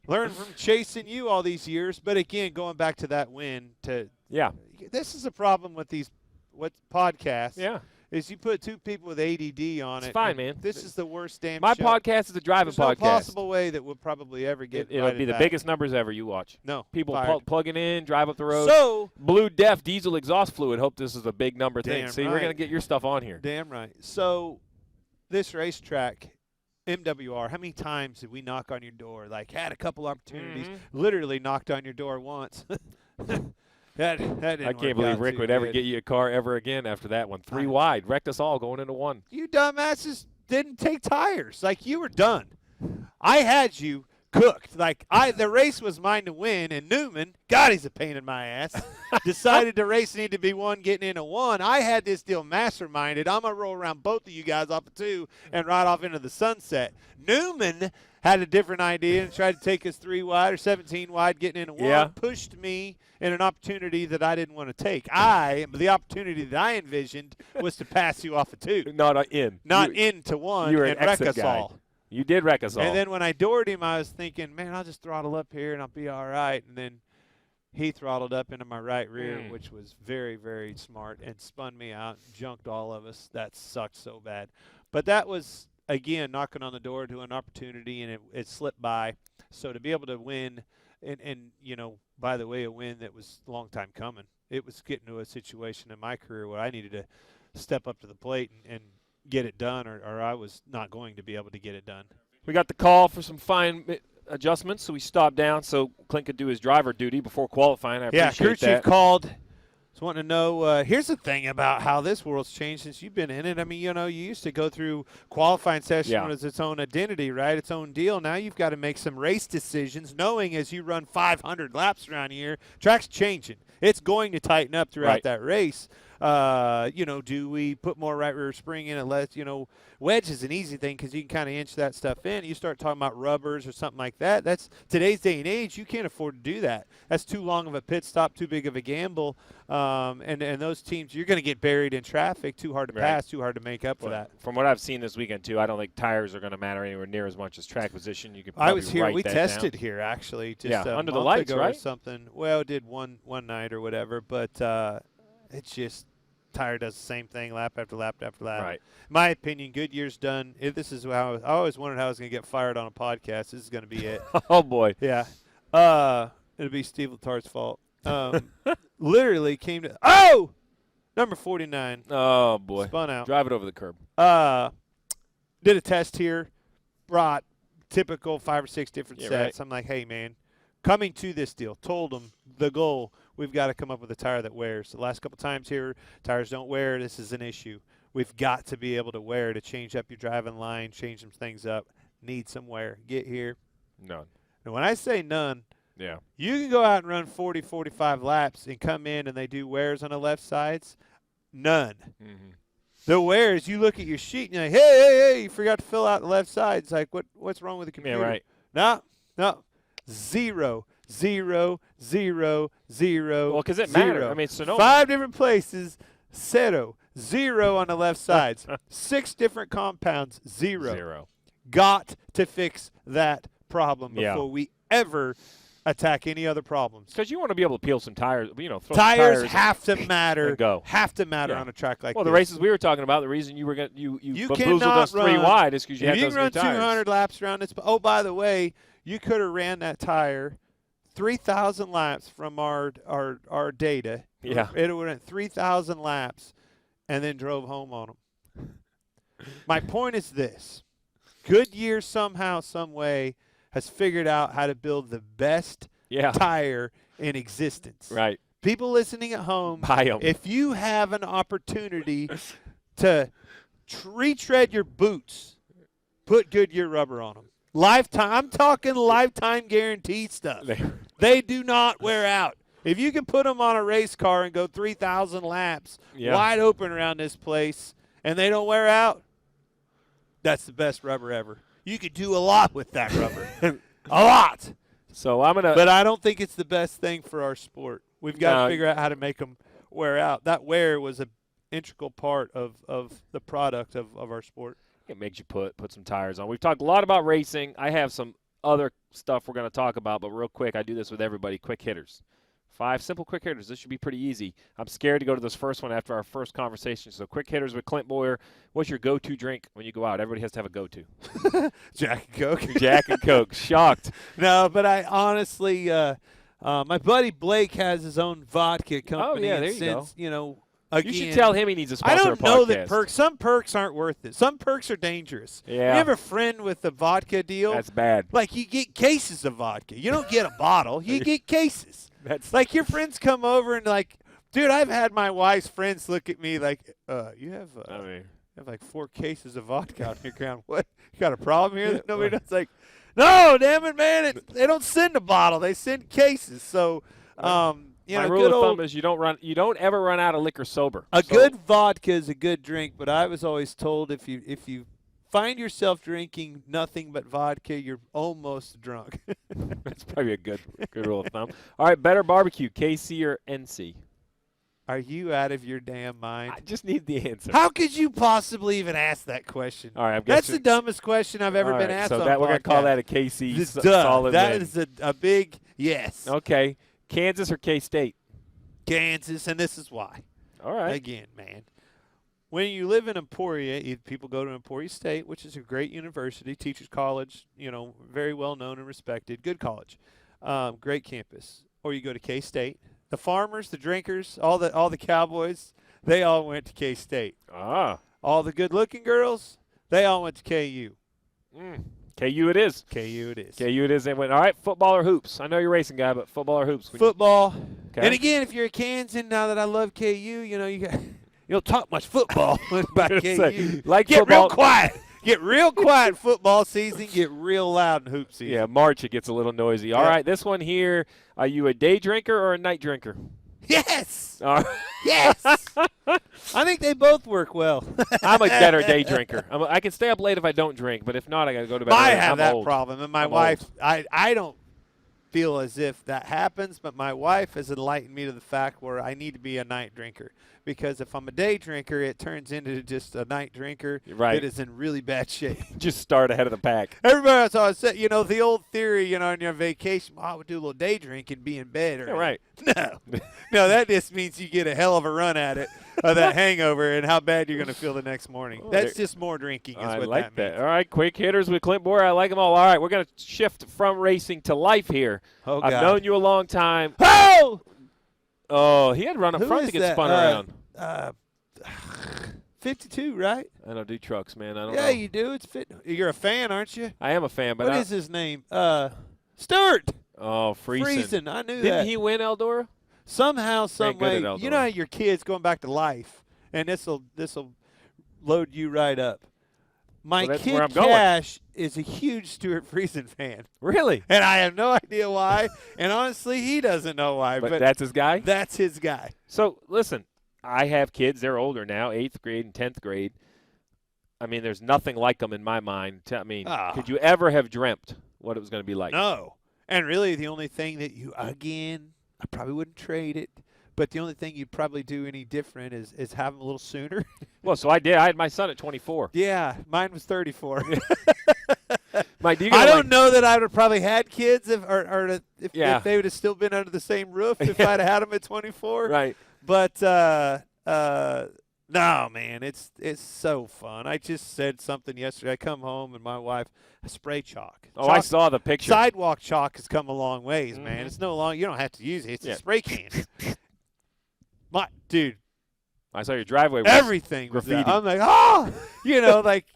S2: Learn from chasing you all these years. But again, going back to that win, this is a problem with these podcasts.
S1: Yeah.
S2: Is you put two people with ADD on it.
S1: It's fine, man.
S2: This is the worst damn
S1: My
S2: show.
S1: podcast is a driving
S2: There's
S1: podcast.
S2: no possible way that we'll probably ever get
S1: It'll be the biggest numbers ever you watch.
S2: No.
S1: People plugging in, drive up the road.
S2: So,
S1: Blue Def diesel exhaust fluid. Hope this is a big number thing. See, we're going to get your stuff on here.
S2: Damn right. So, this racetrack, MWR, how many times did we knock on your door? Like, had a couple opportunities. Literally knocked on your door once. That didn't
S1: I can't believe Rick would ever get you a car ever again after that one. 3 wide. Wrecked us all going into one.
S2: You dumbasses didn't take tires. Like, you were done. I had you cooked. Like, the race was mine to win, and Newman, God, he's a pain in my ass, decided the race needed to be one getting into one. I had this deal masterminded. I'm going to roll around both of you guys off of 2 and ride off into the sunset. Newman had a different idea and tried to take us 3 wide or 17 wide getting into one, pushed me in an opportunity that I didn't want to take. The opportunity that I envisioned was to pass you off of 2.
S1: Not
S2: into 1 and wreck us all.
S1: You did wreck us all.
S2: And then when I doored him, I was thinking, man, I'll just throttle up here and I'll be all right. And then he throttled up into my right rear, which was very, very smart, and spun me out, junked all of us. That sucked so bad. But that was, again, knocking on the door to an opportunity, and it slipped by. So to be able to win, and by the way, a win that was a long time coming. It was getting to a situation in my career where I needed to step up to the plate and get it done, or I was not going to be able to get it done.
S1: We got the call for some fine adjustments, so we stopped down so Clint could do his driver duty before qualifying. I appreciate
S2: crew
S1: that.
S2: Chief called. Just wanting to know, here's the thing about how this world's changed since you've been in it. I mean, you used to go through qualifying session as its own identity, right? Its own deal. Now you've got to make some race decisions, knowing as you run 500 laps around here, track's changing. It's going to tighten up throughout that race. Do we put more right rear spring in and less, wedge is an easy thing because you can kind of inch that stuff in. You start talking about rubbers or something like that. That's today's day and age. You can't afford to do that. That's too long of a pit stop, too big of a gamble. And those teams, you're going to get buried in traffic, too hard to pass, too hard to make up for that.
S1: From what I've seen this weekend, too, I don't think tires are going to matter anywhere near as much as track position. You could probably
S2: I was here. We tested
S1: down.
S2: Here, actually, just a
S1: under
S2: month
S1: the lights,
S2: ago
S1: right?
S2: or something. Well, it did one night or whatever, but it's just tire does the same thing lap after lap after lap.
S1: Right.
S2: In my opinion, Goodyear's done. This is how I always wondered how I was going to get fired on a podcast. This is going to be it.
S1: Oh, boy.
S2: Yeah. It'll be Steve Letarte's fault. Literally came to number 49.
S1: Oh, boy.
S2: Spun out.
S1: Drive it over the curb.
S2: Did a test here. Brought typical 5 or 6 different sets.
S1: Right.
S2: I'm like, hey, man, coming to this deal, told them the goal, we've got to come up with a tire that wears. The last couple times here, tires don't wear. This is an issue. We've got to be able to wear to change up your driving line, change some things up. Need some wear. Get here.
S1: None.
S2: And when I say none, you can go out and run 40, 45 laps and come in and they do wears on the left sides. None.
S1: Mm-hmm.
S2: The wears, you look at your sheet and you're like, hey, you forgot to fill out the left side. It's like, what's wrong with the computer?
S1: Yeah, right.
S2: No. Zero 0, 0, 0.
S1: Well, because it
S2: 0.
S1: matters. I mean, Sonoma.
S2: 5 different places, 0, 0 on the left sides. 6 different compounds, 0.
S1: 0.
S2: Got to fix that problem before we ever attack any other problems.
S1: Because you want to be able to peel some tires. Throw
S2: Tires
S1: some tires
S2: have to matter.
S1: and go.
S2: Have to matter on a track like this.
S1: Well, the races we were talking about, the reason you were going you bamboozled
S2: cannot
S1: us 3 wide is because you had
S2: if
S1: those
S2: you can
S1: new
S2: run
S1: tires.
S2: 200 laps around this. Oh, by the way, you could have ran that tire 3,000 laps from our data.
S1: Yeah.
S2: It would have went 3,000 laps and then drove home on them. My point is this. Goodyear somehow, some way, has figured out how to build the best tire in existence.
S1: Right.
S2: People listening at home,
S1: Buy 'em.
S2: if you have an opportunity to retread your boots, put Goodyear rubber on them. Lifetime. I'm talking lifetime guarantee stuff. They do not wear out. If you can put them on a race car and go 3,000 laps wide open around this place and they don't wear out, that's the best rubber ever. You could do a lot with that rubber. A lot.
S1: So I'm gonna.
S2: But I don't think it's the best thing for our sport. We've got to figure out how to make them wear out. That wear was an integral part of the product of our sport.
S1: It makes you put some tires on. We've talked a lot about racing. I have some other stuff we're going to talk about, but real quick, I do this with everybody. Quick hitters. 5 simple quick hitters. This should be pretty easy. I'm scared to go to this first one after our first conversation. So quick hitters with Clint Bowyer. What's your go-to drink when you go out? Everybody has to have a go-to.
S2: Jack and Coke.
S1: Jack and Coke. Shocked.
S2: No, but I honestly, my buddy Blake has his own vodka company.
S1: Oh, yeah, there you
S2: since,
S1: go.
S2: Again,
S1: You should tell him he needs a sponsor.
S2: I don't know that
S1: podcast.
S2: some perks aren't worth it. Some perks are dangerous.
S1: Yeah.
S2: You have a friend with a vodka deal?
S1: That's bad.
S2: Like, you get cases of vodka. You don't get a bottle. You get cases.
S1: That's
S2: like your friends come over and like, dude, I've had my wife's friends look at me like, you have like 4 cases of vodka out on your ground. What? You got a problem here that nobody does? Like, no, damn it, man. They don't send a bottle. They send cases. So,
S1: my rule of thumb is you don't ever run out of liquor sober.
S2: Good vodka is a good drink, but I was always told if you find yourself drinking nothing but vodka, you're almost drunk.
S1: That's probably a good rule of thumb. All right, better barbecue, KC or NC?
S2: Are you out of your damn mind?
S1: I just need the answer.
S2: How could you possibly even ask that question?
S1: All right,
S2: that's the dumbest question I've ever been asked.
S1: So
S2: on
S1: we're going to call that a KC solid
S2: That
S1: win.
S2: is a big yes.
S1: Okay, Kansas or K-State?
S2: Kansas, and this is why.
S1: All right.
S2: Again, man. When you live in Emporia, people go to Emporia State, which is a great university, teachers college, very well known and respected, good college, great campus. Or you go to K-State. The farmers, the drinkers, all the cowboys, they all went to K-State.
S1: Ah.
S2: All the good-looking girls, they all went to KU.
S1: KU it is.
S2: KU it is.
S1: KU it is. They went, all right, football or hoops? I know you're a racing guy, but football or hoops?
S2: Football.
S1: Okay.
S2: And again, if you're a Kansan, now that I love KU, you got – you don't talk much football about KU.
S1: Like
S2: get
S1: football.
S2: real quiet. Get real quiet football season. Get real loud in hoop season.
S1: Yeah, March it gets a little noisy. All right, this one here, are you a day drinker or a night drinker?
S2: Yes.
S1: All right.
S2: Yes. I think they both work well.
S1: I'm a better day drinker. I can stay up late if I don't drink, but if not, I got to go to bed.
S2: I
S1: early.
S2: have
S1: I'm
S2: that
S1: old.
S2: problem. And my
S1: I'm
S2: wife,
S1: old.
S2: I don't feel as if that happens, but my wife has enlightened me to the fact where I need to be a night drinker. Because if I'm a day drinker, it turns into just a night drinker that is in really bad shape.
S1: Just start ahead of the pack.
S2: Everybody else always said, the old theory, on your vacation, I would do a little day drink and be in bed.
S1: Yeah, right.
S2: No, that just means you get a hell of a run at it, of that hangover, and how bad you're going to feel the next morning. That's just more drinking is
S1: I
S2: what
S1: like
S2: that means.
S1: All right, quick hitters with Clint Bowyer. I like them all. All right, we're going to shift from racing to life here.
S2: Oh, God.
S1: I've known you a long time. Oh, he had run up front to get spun around.
S2: 52, right?
S1: I don't do trucks, man. I don't
S2: Yeah,
S1: know.
S2: you do. It's fit. You're a fan, aren't you?
S1: I am a fan, but
S2: What is his name? Stewart.
S1: Oh, Friesen.
S2: I knew that.
S1: Didn't he win Eldora?
S2: Somehow, some way.
S1: good at
S2: You know how your kids going back to life, and this'll load you right up. My
S1: Well, that's where
S2: kid
S1: I'm going.
S2: Cash is a huge Stewart Friesen fan,
S1: Really?
S2: and I have no idea why. And honestly, he doesn't know why.
S1: But that's his guy?
S2: That's his guy.
S1: So, listen, I have kids. They're older now, 8th grade and 10th grade. I mean, there's nothing like them in my mind. Could you ever have dreamt what it was going to be like?
S2: No. And really the only thing that I probably wouldn't trade it, but the only thing you'd probably do any different is have them a little sooner.
S1: Well, so I did. I had my son at 24.
S2: Yeah, mine was 34.
S1: Mike,
S2: I don't know that I would have probably had kids if they would have still been under the same roof if I'd have had them at 24.
S1: Right.
S2: But no, man, it's so fun. I just said something yesterday. I come home and my wife spray chalk.
S1: Oh, I saw the picture.
S2: Sidewalk chalk has come a long ways, man. It's no longer, you don't have to use it. It's a spray can. Dude.
S1: I saw your driveway.
S2: Everything
S1: graffiti.
S2: was I'm like, like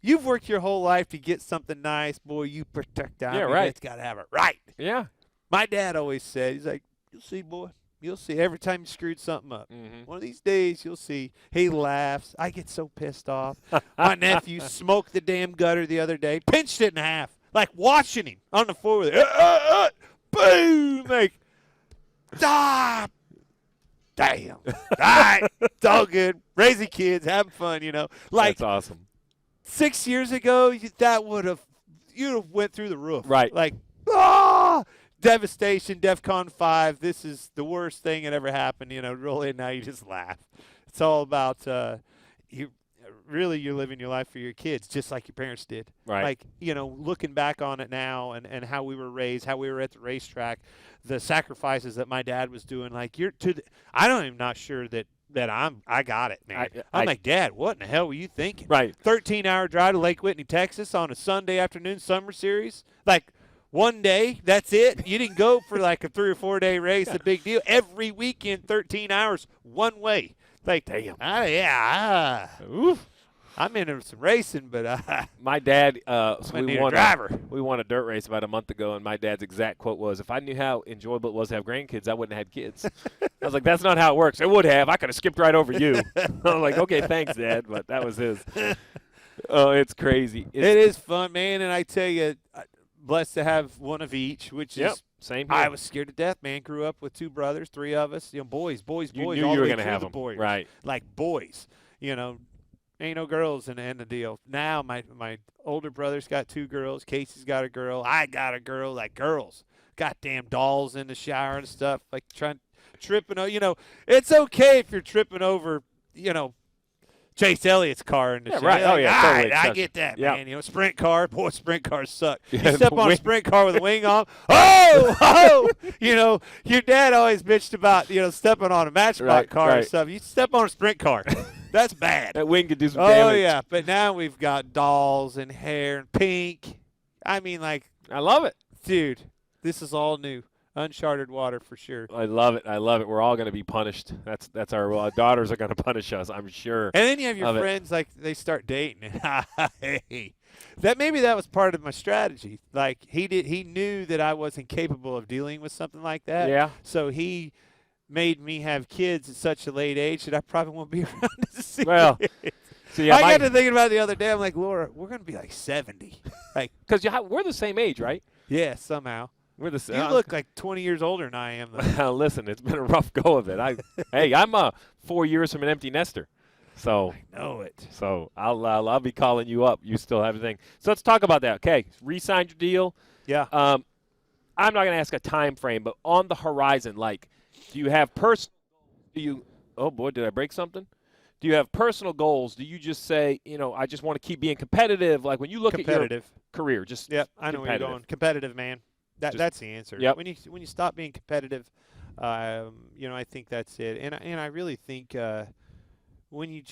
S2: you've worked your whole life to get something nice, boy. You protect that.
S1: Yeah, right.
S2: It's got to have it right.
S1: Yeah.
S2: My dad always said, he's like, you'll see, boy. You'll see every time you screwed something up. One of these days, you'll see. He laughs. I get so pissed off. My nephew smoked the damn gutter the other day, pinched it in half, like watching him on the floor with it. Boom! Like, stop! Damn. All right. It's all good. Raising kids, having fun, Like,
S1: that's awesome.
S2: 6 years ago, you'd have went through the roof.
S1: Right.
S2: Like, devastation, DEFCON 5. This is the worst thing that ever happened. Really, now you just laugh. It's all about you're living your life for your kids, just like your parents did.
S1: Right.
S2: Like, looking back on it now and how we were raised, how we were at the racetrack, the sacrifices that my dad was doing. Like, I'm not sure that I got it, man. I'm like, Dad, what in the hell were you thinking?
S1: Right.
S2: 13-hour drive to Lake Whitney, Texas on a Sunday afternoon summer series. Like, one day, that's it. You didn't go for like a 3 or 4 day race, a big deal. Every weekend, 13 hours, one way. Like, damn.
S1: Oof.
S2: I'm into some racing, but
S1: my dad,
S2: we
S1: won a dirt race about a month ago, and my dad's exact quote was, "If I knew how enjoyable it was to have grandkids, I wouldn't have had kids." I was like, "That's not how it works." It would have. I could have skipped right over you. I'm like, "Okay, thanks, Dad," but that was his. Oh, it's crazy.
S2: It is fun, man, and I tell you, blessed to have one of each, which is
S1: same here.
S2: I was scared to death, man. Grew up with 2 brothers, 3 of us, boys.
S1: You
S2: all
S1: knew
S2: the
S1: you were
S2: way
S1: going to
S2: through
S1: have
S2: the
S1: them,
S2: boys.
S1: right?
S2: Like boys, ain't no girls in the deal. Now my older brother's got 2 girls. Casey's got a girl. I got a girl. Like girls, goddamn dolls in the shower and stuff. Like tripping. It's okay if you're tripping over, Chase Elliott's car in the shower.
S1: Right. Oh yeah, totally.
S2: I get that, man. Sprint car. Boy, sprint cars suck.
S1: Yeah,
S2: you step on a sprint car with a wing on. Oh. Your dad always bitched about stepping on a Matchbox car and stuff. You step on a sprint car. That's bad.
S1: That wing could do some damage.
S2: Oh, yeah. But now we've got dolls and hair and pink. I mean, like.
S1: I love it.
S2: Dude, this is all new. Uncharted water for sure.
S1: I love it. We're all going to be punished. That's our daughters are going to punish us, I'm sure.
S2: And then you have your friends, like, they start dating. Hey. Maybe that was part of my strategy. Like, he knew that I wasn't capable of dealing with something like that.
S1: Yeah.
S2: So he made me have kids at such a late age that I probably won't be around to see it.
S1: So yeah,
S2: I got to thinking about it the other day. I'm like, Laura, we're going to be like 70. Like,
S1: because we're the same age, right?
S2: Yeah, somehow.
S1: We're the same.
S2: You look like 20 years older than I am, though.
S1: Listen, it's been a rough go of it. I'm 4 years from an empty nester. So
S2: I know it.
S1: So I'll be calling you up. You still have everything. So let's talk about that. Okay, re-signed your deal.
S2: Yeah.
S1: I'm not going to ask a time frame, but on the horizon, like, do you have oh boy, did I break something? Do you have personal goals? Do you just say, I just want to keep being competitive? Like when you look at your career, just
S2: I know where you're going. Competitive, man. That's the answer.
S1: Yep.
S2: When you stop being competitive, I think that's it. And I really think when you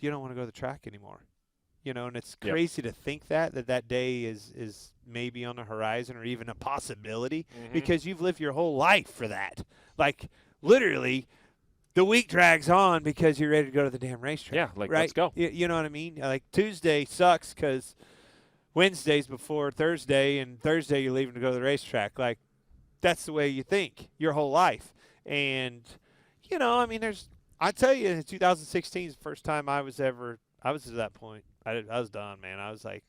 S2: don't want to go to the track anymore, and it's crazy to think that day is maybe on the horizon or even a possibility because you've lived your whole life for that. Like literally, the week drags on because you're ready to go to the damn racetrack.
S1: Yeah, like
S2: right?
S1: Let's go.
S2: You know what I mean? Like Tuesday sucks because Wednesday's before Thursday, and Thursday you're leaving to go to the racetrack. Like that's the way you think your whole life. And I tell you, 2016 is the first time I was to that point. I was done, man. I was like,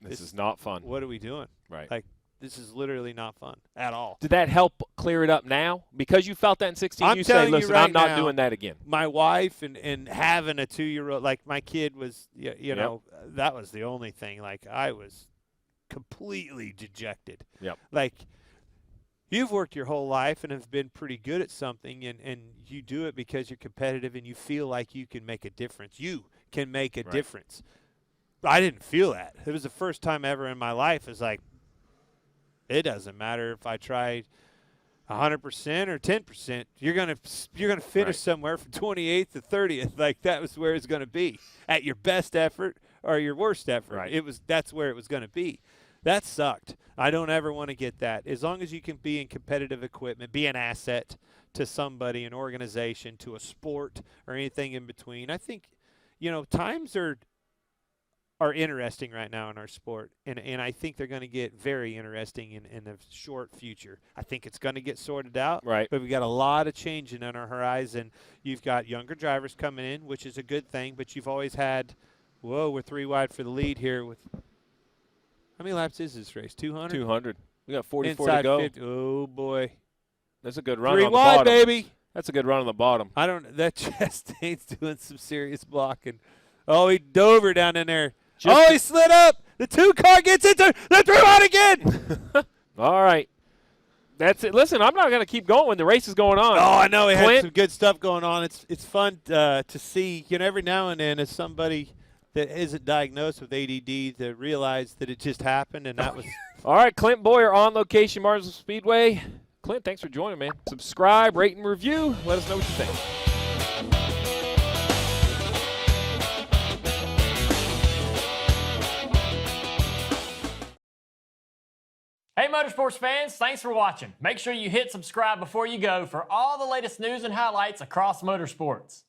S1: this is not fun.
S2: What are we doing?
S1: Right.
S2: Like, this is literally not fun at all.
S1: Did that help clear it up now? Because you felt that in 16, you say, listen, I'm not doing that again.
S2: My wife and having a 2-year-old, like my kid was, that was the only thing. Like I was completely dejected.
S1: Yep.
S2: Like, you've worked your whole life and have been pretty good at something, and you do it because you're competitive and you feel like you can make a difference. You can make a difference. I didn't feel that. It was the first time ever in my life. It's like, it doesn't matter if I try 100% or 10%. You're gonna finish somewhere from 28th to 30th. Like, that was where it's gonna be at your best effort or your worst effort.
S1: Right.
S2: That's where it was gonna be. That sucked. I don't ever want to get that. As long as you can be in competitive equipment, be an asset to somebody, an organization, to a sport, or anything in between. I think, times are interesting right now in our sport, and I think they're going to get very interesting in the short future. I think it's going to get sorted out, but we got a lot of changing on our horizon. You've got younger drivers coming in, which is a good thing, but you've always had, we're 3 wide for the lead here with – how many laps is this race? 200?
S1: 200. We got 44
S2: Inside
S1: to go.
S2: 50. Oh, boy.
S1: That's a good run
S2: 3
S1: on the
S2: wide,
S1: bottom.
S2: baby.
S1: That's a good run on the bottom.
S2: That Chastain's doing some serious blocking. Oh, he dove her down in there. He slid up. The 2-car gets into the 3 wide again.
S1: All right. That's it. Listen, I'm not going to keep going when the race is going on.
S2: Oh, I know. He
S1: Clint?
S2: had some good stuff going on. It's fun to see, every now and then as somebody that isn't diagnosed with ADD to realize that it just happened, and that was –
S1: All right, Clint Bowyer on location, Martinsville Speedway. Clint, thanks for joining, man. Subscribe, rate, and review. Let us know what you think.
S3: Hey Motorsports fans, thanks for watching. Make sure you hit subscribe before you go for all the latest news and highlights across motorsports.